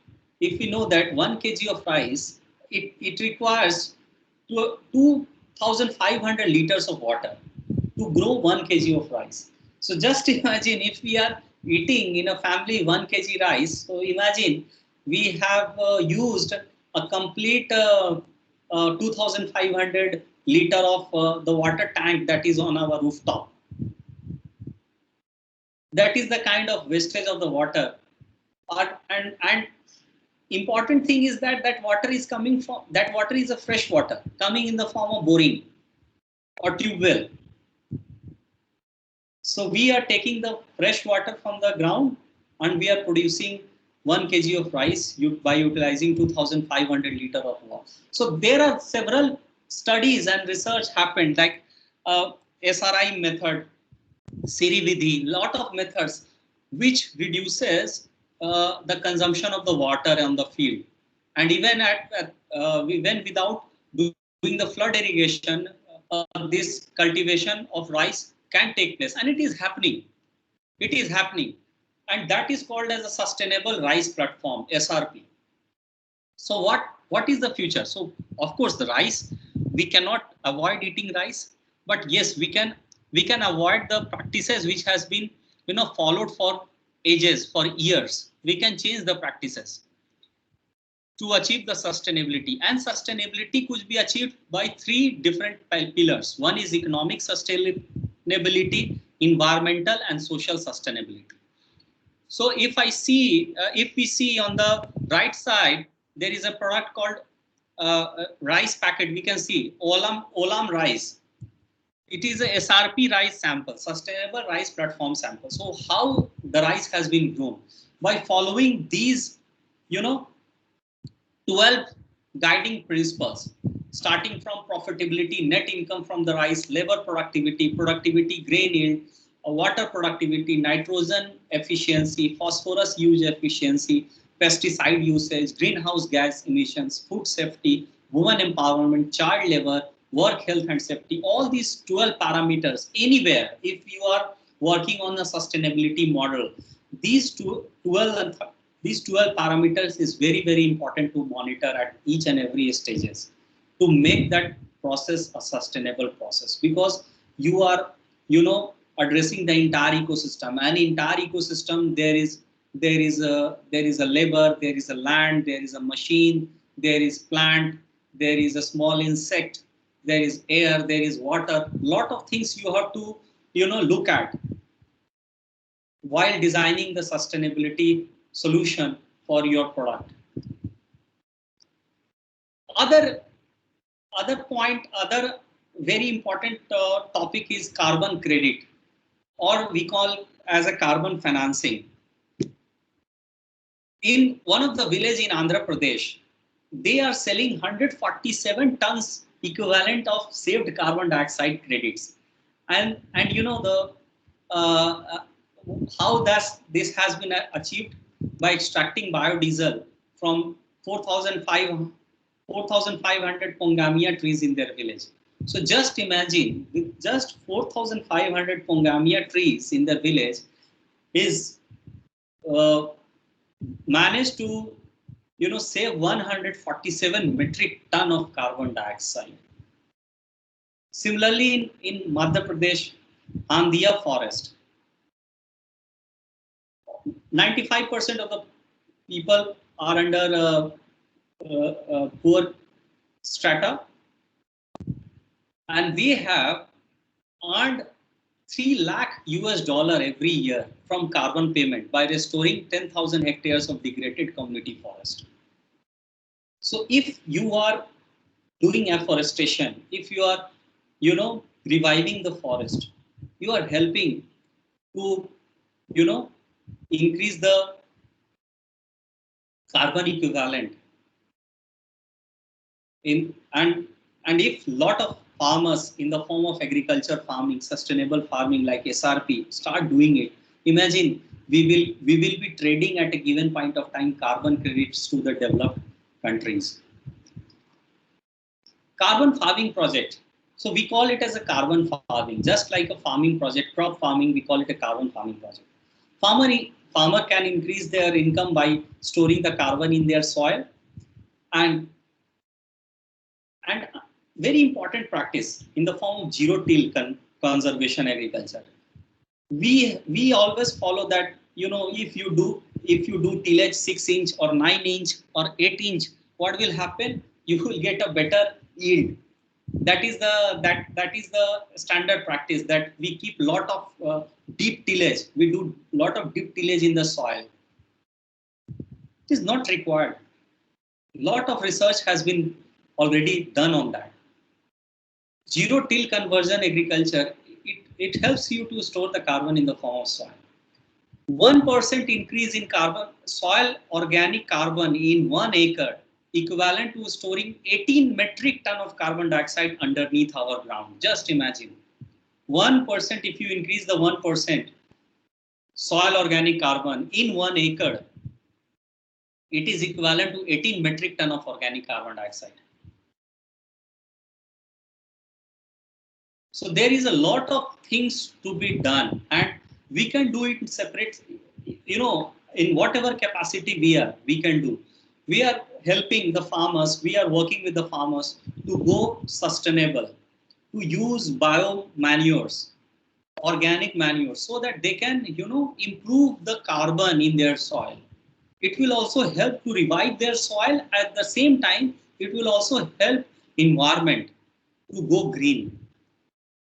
know that 1 kg of rice, it requires 2,500 liters of water to grow 1 kg of rice. So just imagine if we are eating in a family 1 kg rice. So imagine we have used a complete 2,500 liter of the water tank that is on our rooftop. That is the kind of wastage of the water. And important thing is that water is coming from, that water is a fresh water coming in the form of boring or tube well. So we are taking the fresh water from the ground and we are producing 1 kg of rice by utilizing 2,500 liter of water. So there are several studies and research happened, like SRI method, Siri Vidhi, lot of methods which reduces the consumption of the water on the field. And even when without doing the flood irrigation, this cultivation of rice can take place, and it is happening. It is happening, and that is called as a sustainable rice platform, SRP. So what is the future? So of course the rice, we cannot avoid eating rice, but yes, we can avoid the practices which has been, you know, followed for ages, for years. We can change the practices to achieve the sustainability, and sustainability could be achieved by three different pillars. One is economic sustainability, environmental and social sustainability. So if I see, if we see on the right side, there is a product called rice packet. We can see Olam rice. It is a SRP rice sample, sustainable rice platform sample. So how the rice has been grown by following these, you know, 12 guiding principles, starting from profitability, net income from the rice, labor productivity, grain yield, water productivity, nitrogen efficiency, phosphorus use efficiency, pesticide usage, greenhouse gas emissions, food safety, women empowerment, child labor, work health and safety. All these 12 parameters, anywhere, if you are working on a sustainability model, these 12 parameters is very, very important to monitor at each and every stages to make that process a sustainable process, because you are, you know, addressing the entire ecosystem. And entire ecosystem, there is a labor, there is a land, there is a machine, there is plant, there is a small insect, there is air, there is water. Lot of things you have to, you know, look at while designing the sustainability solution for your product. Other very important topic is carbon credit, or we call as a carbon financing. In one of the village in Andhra Pradesh, they are selling 147 tons equivalent of saved carbon dioxide credits. And you know the how this has been achieved by extracting biodiesel from 4,500 pongamia trees in their village. So just imagine, with just 4,500 pongamia trees in the village, is managed to, you know, save 147 metric ton of carbon dioxide. Similarly, in Madhya Pradesh, Andiya forest, 95% of the people are under poor strata, and they have earned $3 lakh every year from carbon payment by restoring 10,000 hectares of degraded community forest. So if you are doing afforestation, if you are, you know, reviving the forest, you are helping to, you know, increase the carbon equivalent in. And if lot of farmers in the form of agriculture farming, sustainable farming like SRP start doing it, imagine we will be trading at a given point of time carbon credits to the developed countries. Carbon farming project. So we call it as a carbon farming, just like a farming project, crop farming, we call it a carbon farming project. Farmer can increase their income by storing the carbon in their soil, and very important practice in the form of zero-till conservation agriculture. We always follow that, you know, if you do tillage 6-inch or 9-inch or 8-inch, what will happen? You will get a better yield. That is the standard practice, that we keep lot of deep tillage. We do lot of deep tillage in the soil. It is not required. Lot of research has been already done on that. Zero-till conversion agriculture, it helps you to store the carbon in the form of soil. 1% increase in soil organic carbon in 1 acre equivalent to storing 18 metric ton of carbon dioxide underneath our ground. Just imagine, 1%, if you increase the 1% soil organic carbon in 1 acre, it is equivalent to 18 metric ton of organic carbon dioxide. So there is a lot of things to be done, and we can do it in separate, you know, in whatever capacity we can do. We are helping the farmers, we are working with the farmers to go sustainable, to use bio manures, organic manure, so that they can, improve the carbon in their soil. It will also help to revive their soil. At the same time, it will also help environment to go green.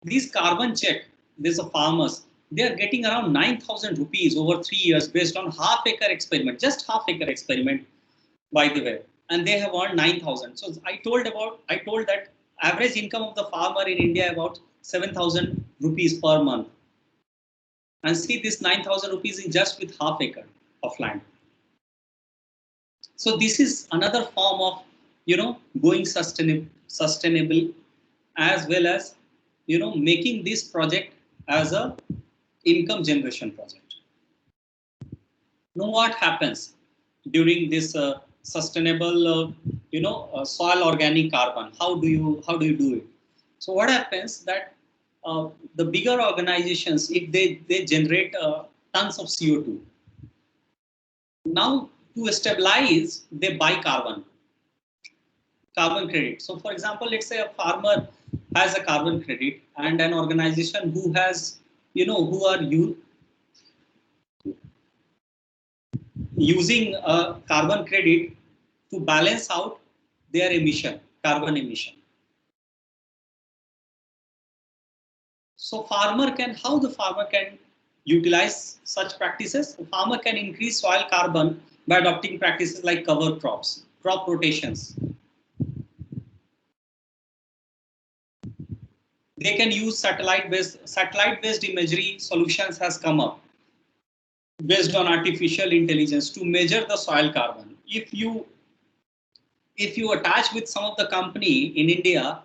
These carbon check, these are farmers, they are getting around 9,000 rupees over 3 years based on half acre experiment, just half acre experiment, by the way, and they have earned 9,000. So I told that average income of the farmer in India about 7,000 rupees per month. And see, this 9,000 rupees is just with half acre of land. So this is another form of, going sustainable, as well as, making this project as a income generation project. Now what happens during this sustainable, soil organic carbon? How do you do it? So what happens that the bigger organizations, if they generate tons of CO2, now to stabilize, they buy carbon credit. So for example, let's say a farmer has a carbon credit, and an organization who has, who are using a carbon credit to balance out their carbon emission. So how the farmer can utilize such practices? The farmer can increase soil carbon by adopting practices like cover crops, crop rotations. They can use satellite-based imagery solutions has come up based on artificial intelligence to measure the soil carbon. If you attach with some of the company in India,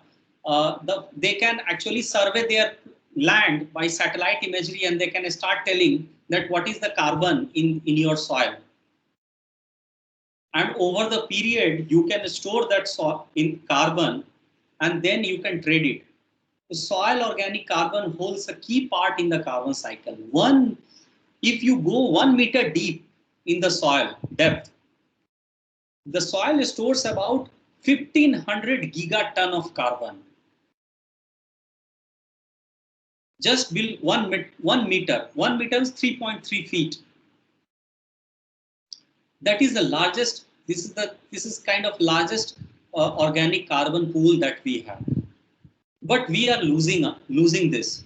they can actually survey their land by satellite imagery, and they can start telling that what is the carbon in your soil. And over the period, you can store that in carbon, and then you can trade it. The soil organic carbon holds a key part in the carbon cycle. If you go 1 meter deep in the soil depth, the soil stores about 1,500 gigaton of carbon. Just build 1 meter. 1 meter is 3.3 feet. That is the largest. This is kind of largest organic carbon pool that we have. But we are losing this.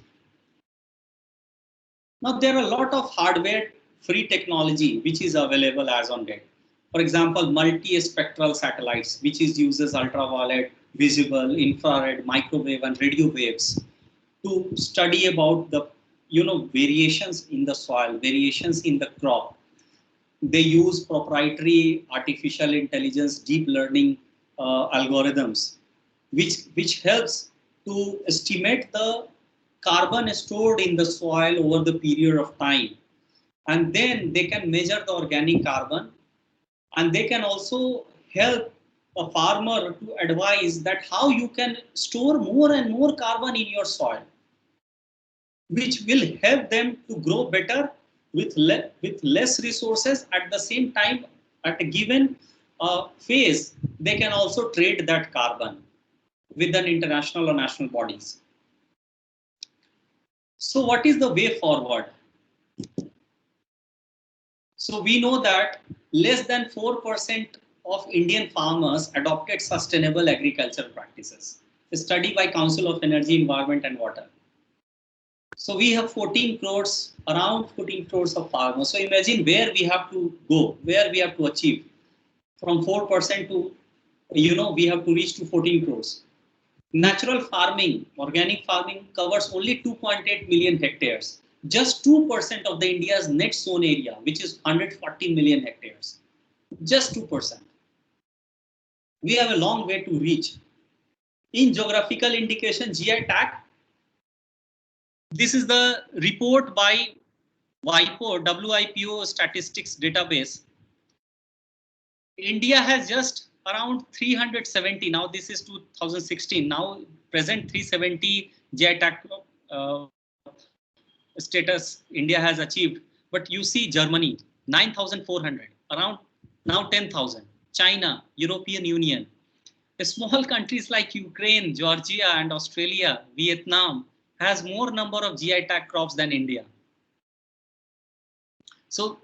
Now there are a lot of hardware free technology which is available as on date. For example, multi-spectral satellites, which uses ultraviolet, visible, infrared, microwave, and radio waves to study about the variations in the soil, variations in the crop. They use proprietary artificial intelligence, deep learning algorithms, which helps to estimate the carbon stored in the soil over the period of time. And then they can measure the organic carbon, and they can also help a farmer to advise that how you can store more and more carbon in your soil, which will help them to grow better with less resources. At the same time, at a given phase, they can also trade that carbon with an international or national bodies. So what is the way forward? So we know that less than 4% of Indian farmers adopted sustainable agricultural practices. A study by Council of Energy, Environment and Water. So we have 14 crores, around 14 crores of farmers. So imagine where we have to go, where we have to achieve from 4% to, we have to reach to 14 crores. Natural farming, organic farming covers only 2.8 million hectares. Just 2% of the India's net sown area, which is 140 million hectares. Just 2%. We have a long way to reach. In geographical indication, GI tag, this is the report by WIPO statistics database. India has just around 370. Now this is 2016. Now present 370 GI tag status India has achieved. But you see Germany 9,400, around now 10,000. China, European Union. Small countries like Ukraine, Georgia, and Australia, Vietnam has more number of GI tag crops than India. So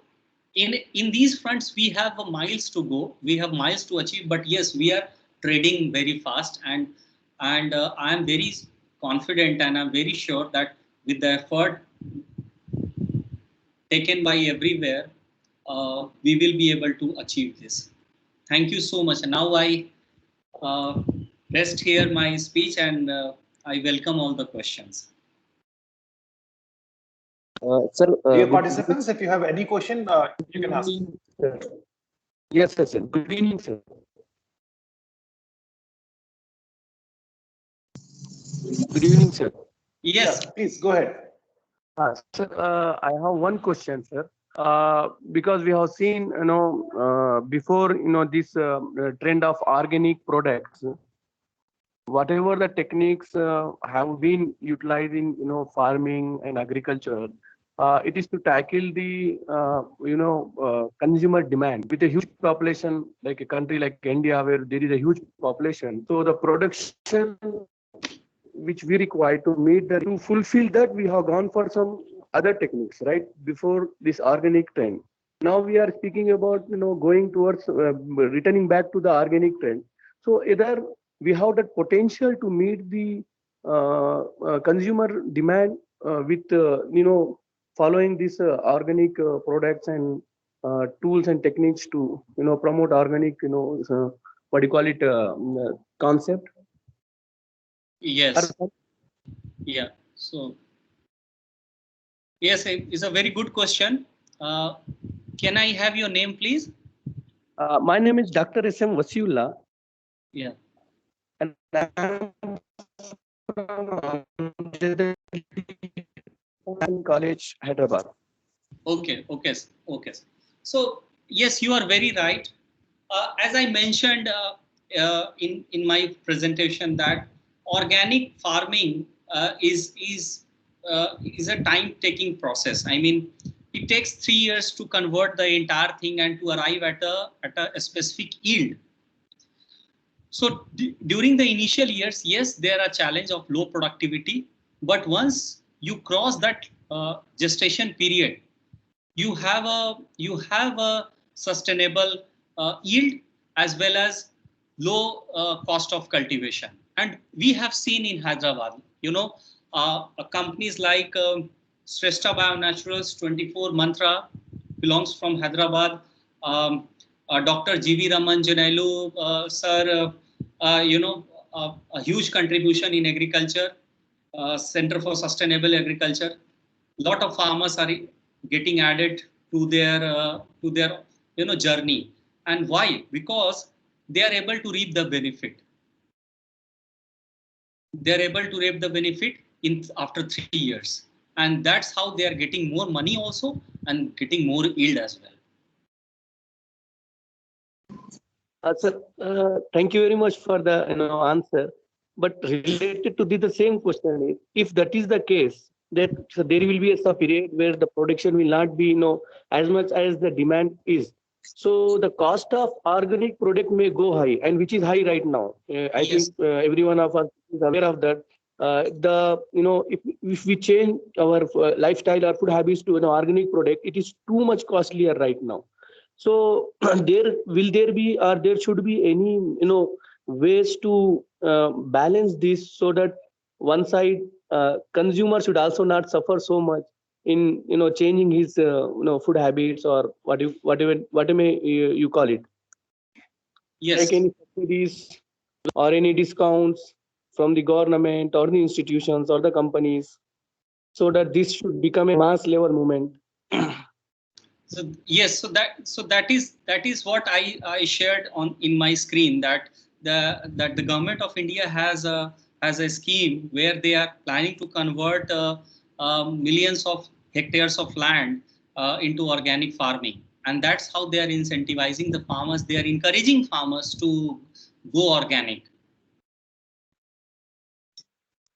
in these fronts, we have miles to go. We have miles to achieve. But yes, we are trading very fast, and I am very confident, and I'm very sure that with the effort taken by everywhere, we will be able to achieve this. Thank you so much. And now I rest here my speech, and I welcome all the questions. Sir, dear participants, if you have any question, you can ask. Yes, sir. Good evening, sir. Good evening, sir. Yes. Yeah, please go ahead. Sir, I have one question, sir. Because we have seen, before, this trend of organic products, whatever the techniques have been utilizing, farming and agriculture, it is to tackle the, consumer demand with a huge population, like a country like India, where there is a huge population. So the production which we require to meet that, to fulfill that, we have gone for some other techniques, right? Before this organic trend. Now we are speaking about, going towards returning back to the organic trend. So either we have that potential to meet the consumer demand with, following these organic products and tools and techniques to, promote organic, what do you call it, concept. Yes. Yeah. So, yes, it's a very good question. Can I have your name, please? My name is Dr. S.M. Wasiullah. Yeah. And I'm from College, Hyderabad. Okay. So, yes, you are very right. As I mentioned in my presentation, that organic farming is a time-taking process. I mean, it takes 3 years to convert the entire thing and to arrive at a specific yield. So during the initial years, yes, there are challenge of low productivity, but once you cross that gestation period, you have a sustainable yield as well as low cost of cultivation. And we have seen in Hyderabad, companies like Shrestha Bionaturals, 24 Mantra belongs from Hyderabad. Dr. G.V. Raman Janailu, sir, a huge contribution in agriculture, Center for Sustainable Agriculture. Lot of farmers are getting added to their journey. And why? Because they are able to reap the benefit. They are able to reap the benefit after 3 years, and that's how they are getting more money also and getting more yield as well. Sir, thank you very much for the answer. But related to the same question is, if that is the case, that so there will be a period where the production will not be as much as the demand is. So the cost of organic product may go high, and which is high right now. I Yes. think every one of us is aware of that. If we change our lifestyle or food habits to an organic product, it is too much costlier right now. So there should be any ways to balance this, so that one side consumer should also not suffer so much in changing his food habits, or whatever you call it. Yes. Like any subsidies or any discounts from the government or the institutions or the companies, so that this should become a mass level movement. So yes, so that is what I shared in my screen, that the government of India has a scheme where they are planning to convert millions of hectares of land into organic farming, and that's how they are incentivizing the farmers. They are encouraging farmers to go organic.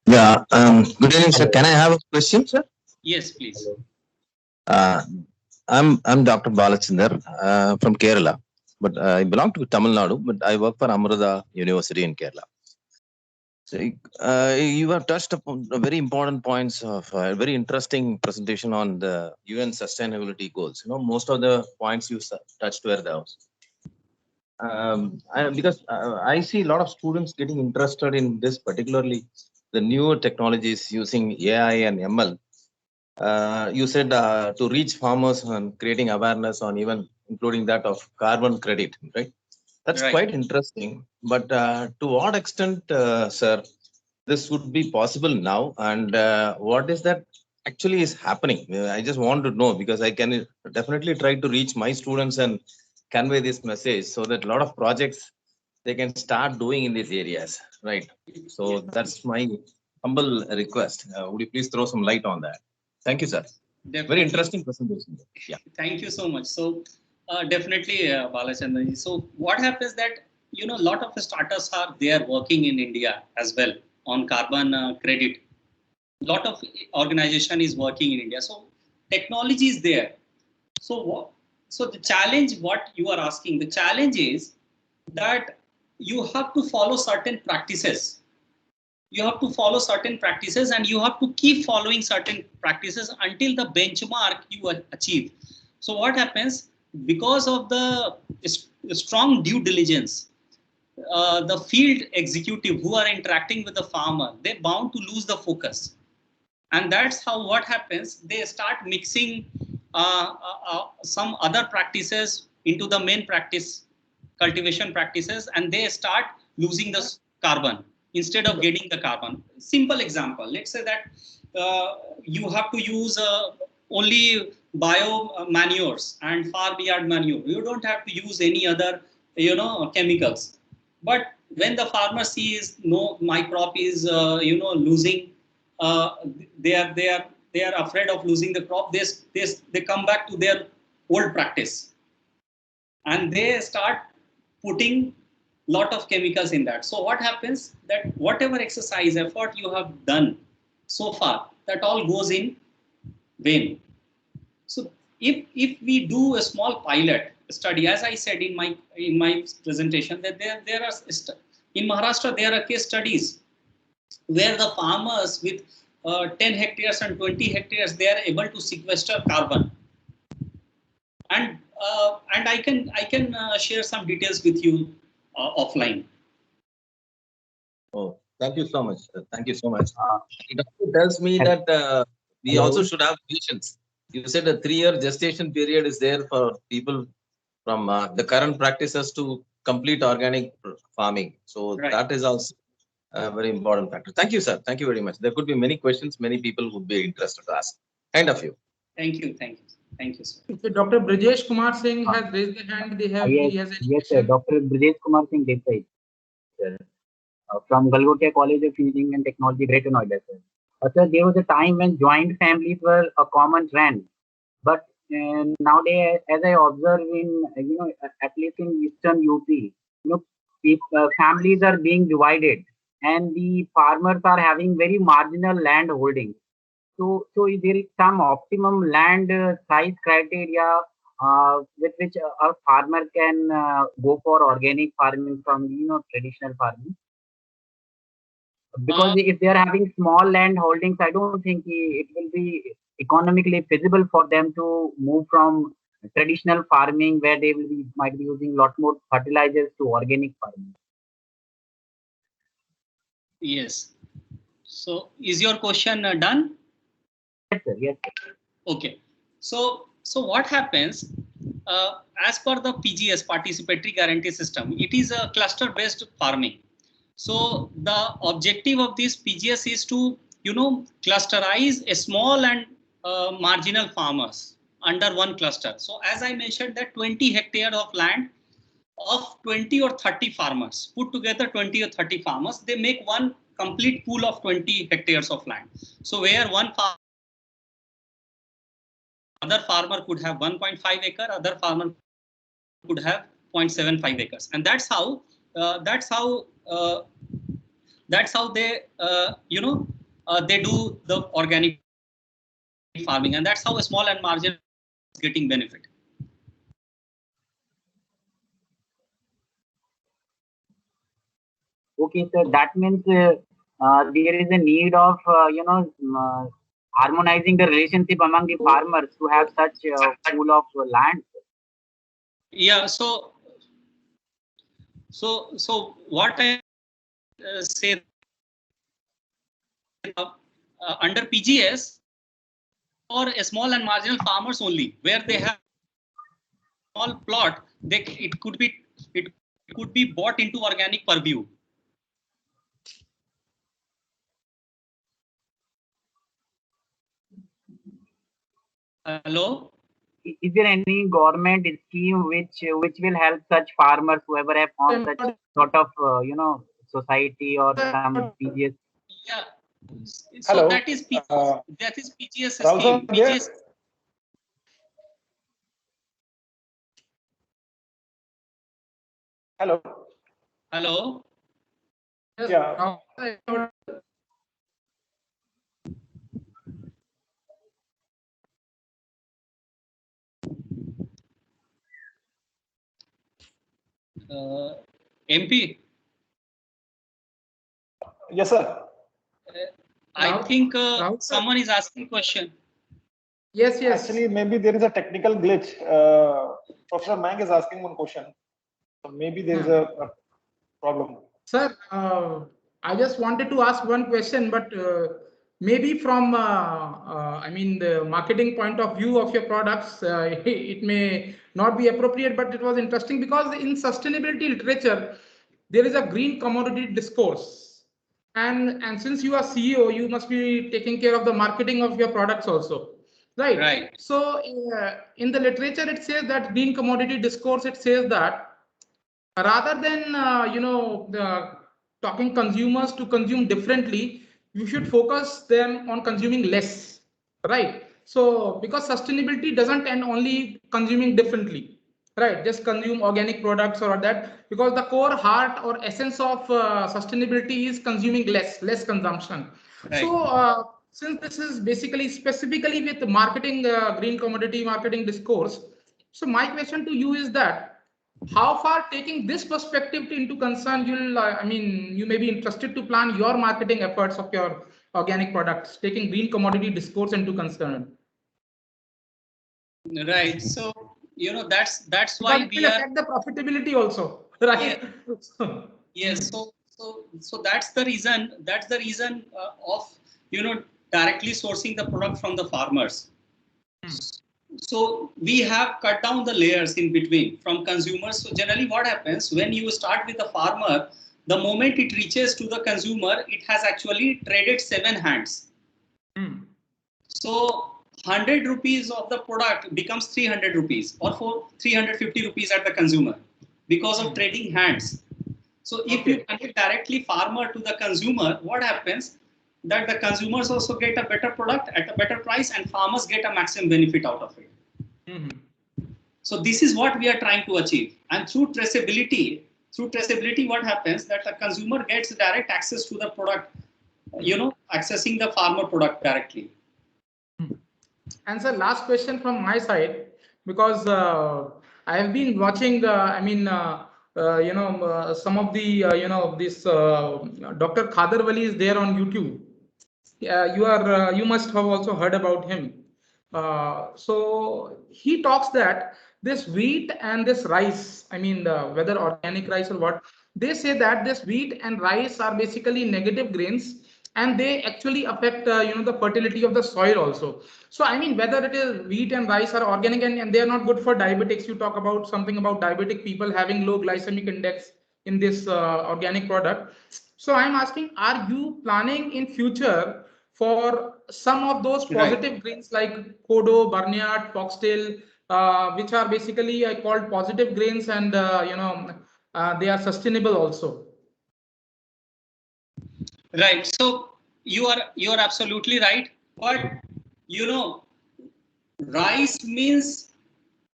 Yeah. Good evening, sir. Can I have a question, sir? Yes, please. I'm Dr. Balachandar from Kerala. but I belong to Tamil Nadu, but I work for Amrita University in Kerala. So, you have touched upon very important points of a very interesting presentation on the UN sustainability goals. Most of the points you touched were those. Because I see a lot of students getting interested in this, particularly the newer technologies using AI and ML. You said to reach farmers and creating awareness on even including that of carbon credit, right? That's Right. quite interesting. But to what extent, sir, this would be possible now, and what is that actually is happening? I just want to know, because I can definitely try to reach my students and convey this message so that a lot of projects they can start doing in these areas, right? So that's my humble request. Would you please throw some light on that? Thank you, sir. Definitely. Very interesting presentation. Yeah. Thank you so much. So definitely, Balachandran. So what happens that, a lot of startups are there working in India as well on carbon credit. Lot of organization is working in India. So technology is there. So the challenge, what you are asking, the challenge is that you have to follow certain practices. You have to follow certain practices, and you have to keep following certain practices until the benchmark you achieve. So what happens, because of the strong due diligence, the field executive who are interacting with the farmer, they're bound to lose the focus. And that's how what happens, they start mixing some other practices into the main practice, cultivation practices, and they start losing the carbon instead of getting the carbon. Simple example, let's say that you have to use only bio manures and farmyard manure. You don't have to use any other, chemicals. But when the farmer sees, no, my crop is, losing, they are afraid of losing the crop. They come back to their old practice, and they start putting lot of chemicals in that. So what happens, that whatever exercise effort you have done so far, that all goes in vain. So if we do a small pilot study, as I said in my presentation, that there are in Maharashtra there are case studies where the farmers with 10 hectares and 20 hectares, they are able to sequester carbon. And I can share some details with you offline. Oh, thank you so much. Thank you so much. It also tells me that we also should have patience. You said a 3-year gestation period is there for people from the current practices to complete organic farming. So Right. that is also a very important factor. Thank you, sir. Thank you very much. There could be many questions many people would be interested to ask. Kind of you. Thank you, sir. Dr. Brijesh Kumar Singh has raised the hand. He has Yes, sir. Dr. Brijesh Kumar Singh Desai, sir, from Galgotia College of Engineering and Technology, Greater Noida, sir. Sir, there was a time when joint families were a common trend, but nowadays, as I observe in, at least in Eastern UP, families are being divided, and the farmers are having very marginal land holdings. So there is some optimum land size criteria with which a farmer can go for organic farming from traditional farming. Because if they are having small land holdings, I don't think it will be economically feasible for them to move from traditional farming, where they might be using a lot more fertilizers, to organic farming. Yes. So is your question done? Yes, sir. Yes, sir. Okay. So what happens, as per the PGS, participatory guarantee system, it is a cluster based farming. So the objective of this PGS is to, clusterize a small and marginal farmers under one cluster. So as I mentioned, that 20 hectares of land of 20 or 30 farmers, put together 20 or 30 farmers, they make one complete pool of 20 hectares of land. So where other farmer could have 1.5 acre, other farmer could have 0.75 acres, and that's how they they do the organic farming, and that's how a small and marginal is getting benefit. Okay, sir, that means there is a need of harmonizing the relationship among the farmers to have such pool of land. Yeah. So what I say under PGS for a small and marginal farmers only, where they have small plot, it could be bought into organic purview. Hello. Is there any government scheme which will help such farmers, whoever have found such sort of society or some PGS? Yeah. So Hello. that is PGS Rahul scheme. sir, there? PGS. Hello. Hello. Yeah. MP. Yes, sir. I think someone is asking question. Yes. Actually, maybe there is a technical glitch. Professor Mang is asking one question. So maybe there is a problem. Sir, I just wanted to ask one question, but maybe from the marketing point of view of your products, it may not be appropriate, but it was interesting because in sustainability literature, there is a green commodity discourse. And since you are CEO, you must be taking care of the marketing of your products also. Right. So in the literature, it says that green commodity discourse, it says that rather than talking consumers to consume differently, you should focus them on consuming less, right? So because sustainability doesn't end only consuming differently, right? Just consume organic products or that, because the core heart or essence of sustainability is consuming less consumption. Right. So since this is basically specifically with marketing, green commodity marketing discourse, so my question to you is that how far taking this perspective into concern you may be interested to plan your marketing efforts of your organic products, taking green commodity discourse into concern? Right. So that's why we are affect the profitability also, right? Yeah. Yes. So that's the reason. That's the reason of directly sourcing the product from the farmers. So we have cut down the layers in between from consumers. So generally what happens when you start with the farmer, the moment it reaches to the consumer, it has actually traded 7 hands. So 100 rupees of the product becomes 300 rupees or for 350 rupees at the consumer because of trading hands. So if you connect directly farmer to the consumer, what happens? That the consumers also get a better product at a better price and farmers get a maximum benefit out of it. So this is what we are trying to achieve. And through traceability, what happens that the consumer gets direct access to the product, accessing the farmer product directly. And sir, last question from my side, because I have been watching, some of the, this Dr. Khader Wali is there on YouTube. You must have also heard about him. So he talks that this wheat and this rice, whether organic rice or what, they say that this wheat and rice are basically negative grains, and they actually affect the fertility of the soil also. So whether it is wheat and rice are organic and they are not good for diabetics. You talk about something about diabetic people having low glycemic index in this organic product. So I'm asking, are you planning in future for some of those positive grains like Kodo, Barnyard, Foxtail, which are basically called positive grains, and they are sustainable also? Right. So you are absolutely right. But rice means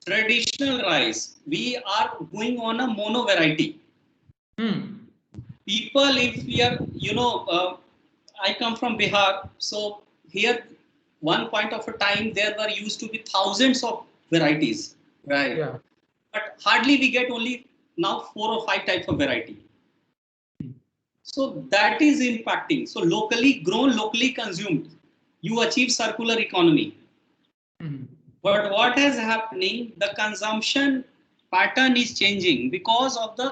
traditional rice. We are going on a mono variety. People, if we are, I come from Bihar. So here, one point of a time, there were used to be thousands of varieties. Right. Yeah. But hardly we get only now 4 or 5 types of variety. So that is impacting. So locally grown, locally consumed, you achieve circular economy. But what is happening? The consumption pattern is changing because of the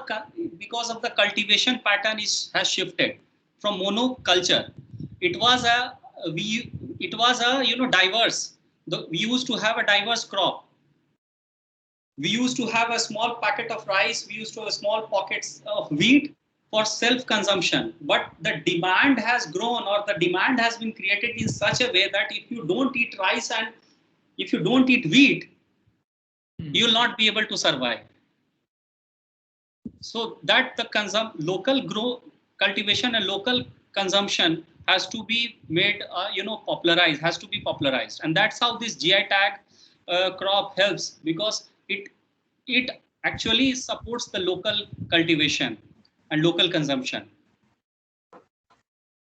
cultivation pattern has shifted from monoculture. It was a diverse. We used to have a diverse crop. We used to have a small packet of rice. We used to have small pockets of wheat for self-consumption. But the demand has grown, or the demand has been created in such a way that if you don't eat rice and if you don't eat wheat, you will not be able to survive. So that the local cultivation and local consumption has to be made, popularized, has to be popularized. And that's how this GI tag crop helps, because it actually supports the local cultivation and local consumption.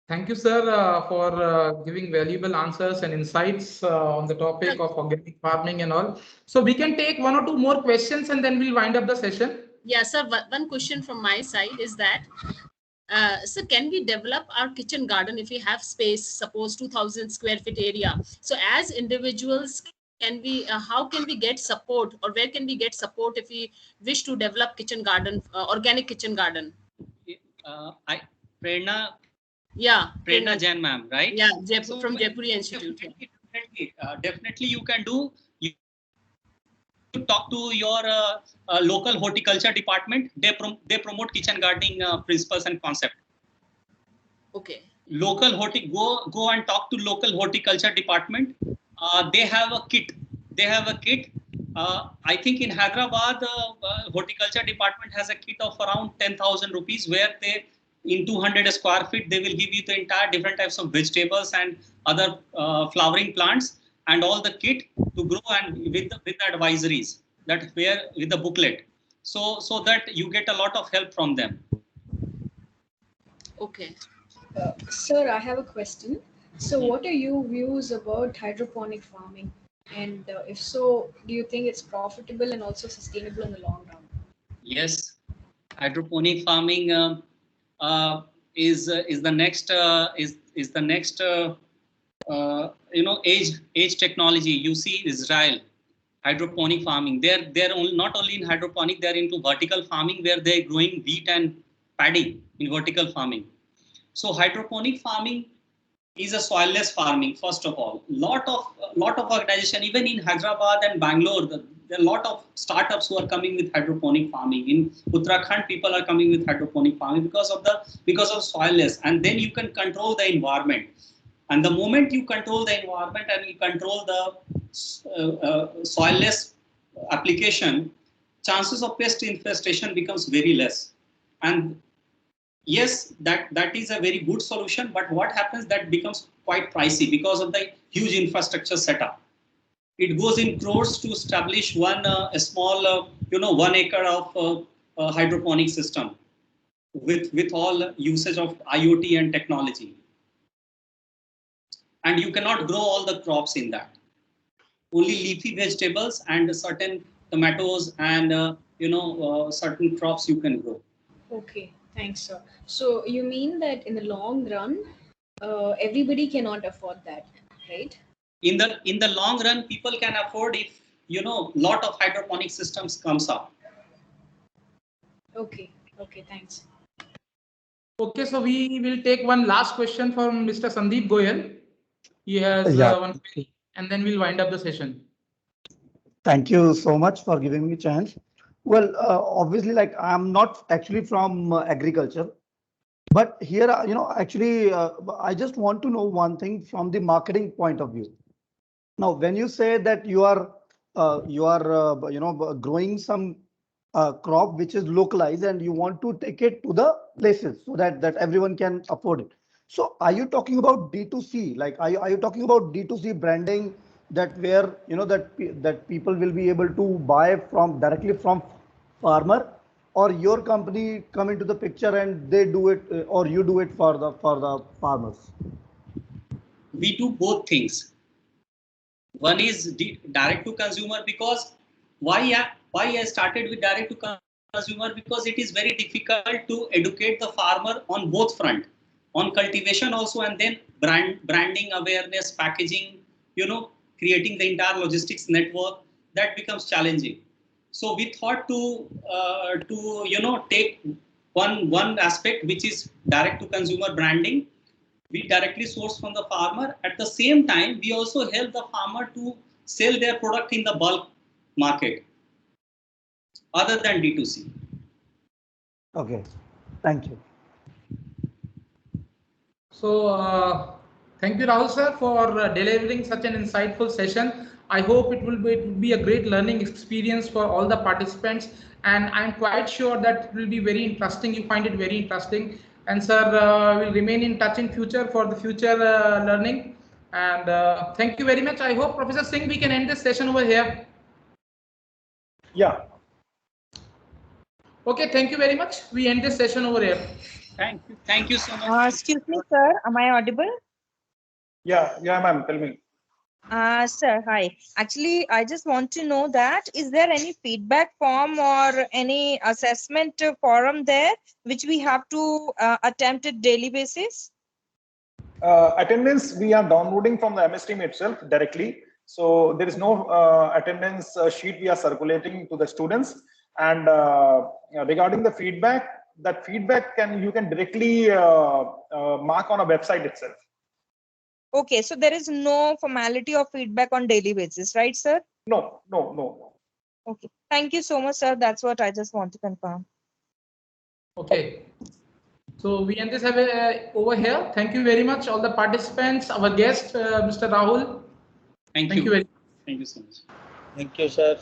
Thank you, sir, for giving valuable answers and insights on the topic of organic farming and all. So we can take one or two more questions and then we'll wind up the session. Yeah, sir, one question from my side is that, so can we develop our kitchen garden if we have space, suppose 2000 square feet area? So as individuals, can we, how can we get support, or where can we get support if we wish to develop kitchen garden, organic kitchen garden? Prerna Jain, ma'am, right? Yeah, from Jaipur Institute. Definitely you can do. You talk to your local horticulture department. They promote kitchen gardening principles and concept. Okay. Local go and talk to local horticulture department. They have a kit. I think in Hyderabad, horticulture department has a kit of around 10,000 rupees, where in 200 square feet, they will give you the entire different types of vegetables and other flowering plants and all the kit to grow, and with the advisories with the booklet, so that you get a lot of help from them. Okay. Sir, I have a question. So what are your views about hydroponic farming? And if so, do you think it's profitable and also sustainable in the long run? Yes, hydroponic farming is the next age technology. You see Israel hydroponic farming. They're not only in hydroponic, they're into vertical farming, where they're growing wheat and paddy in vertical farming. So hydroponic farming is a soilless farming. First of all, lot of organization, even in Hyderabad and Bangalore, there are a lot of startups who are coming with hydroponic farming. In Uttarakhand, people are coming with hydroponic farming because of soilless, and then you can control the environment. And the moment you control the environment and you control the soilless application, chances of pest infestation becomes very less. And yes, that is a very good solution, but what happens, that becomes quite pricey because of the huge infrastructure setup. It goes in crores to establish a small 1 acre of hydroponic system with all usage of IoT and technology. And you cannot grow all the crops in that. Only leafy vegetables and certain tomatoes and certain crops you can grow. Okay, thanks, sir. So you mean that in the long run, everybody cannot afford that, right? In the long run, people can afford if lot of hydroponic systems comes up. Okay, thanks. Okay, so we will take one last question from Mr. Sandeep Goyal. He has one question, and then we'll wind up the session. Thank you so much for giving me a chance. Well, obviously, like, I'm not actually from agriculture, but here, actually, I just want to know one thing from the marketing point of view. Now, when you say that you are growing some crop which is localized and you want to take it to the places so that everyone can afford it. So are you talking about D2C? Like, are you talking about D2C branding, that where that people will be able to buy directly from farmer, or your company come into the picture and they do it, or you do it for the farmers? We do both things. One is direct to consumer, because why I started with direct to consumer because it is very difficult to educate the farmer on both front, on cultivation also, and then branding, awareness, packaging, creating the entire logistics network. That becomes challenging. So we thought to take one aspect, which is direct to consumer branding. We directly source from the farmer. At the same time, we also help the farmer to sell their product in the bulk market other than D2C. Okay, thank you. So thank you, Rahul sir, for delivering such an insightful session. I hope it will be a great learning experience for all the participants, and I'm quite sure that it will be very interesting. You find it very interesting, and sir will remain in touch in future for the future learning. And thank you very much. I hope, Professor Singh, we can end this session over here. Yeah. Okay, thank you very much. We end this session over here. Thank you so much. Excuse me, sir. Am I audible? Yeah, ma'am. Tell me. Sir, hi. Actually, I just want to know that is there any feedback form or any assessment forum there which we have to attempt at daily basis? Attendance we are downloading from the MS Team itself directly. So there is no attendance sheet we are circulating to the students. And regarding the feedback, that feedback you can directly mark on a website itself. Okay, so there is no formality of feedback on daily basis, right, sir? No. Okay, thank you so much, sir. That's what I just want to confirm. Okay, so we end this over here. Thank you very much, all the participants, our guest, Mr. Rahul. Thank you. Very much. Thank you so much. Thank you, sir.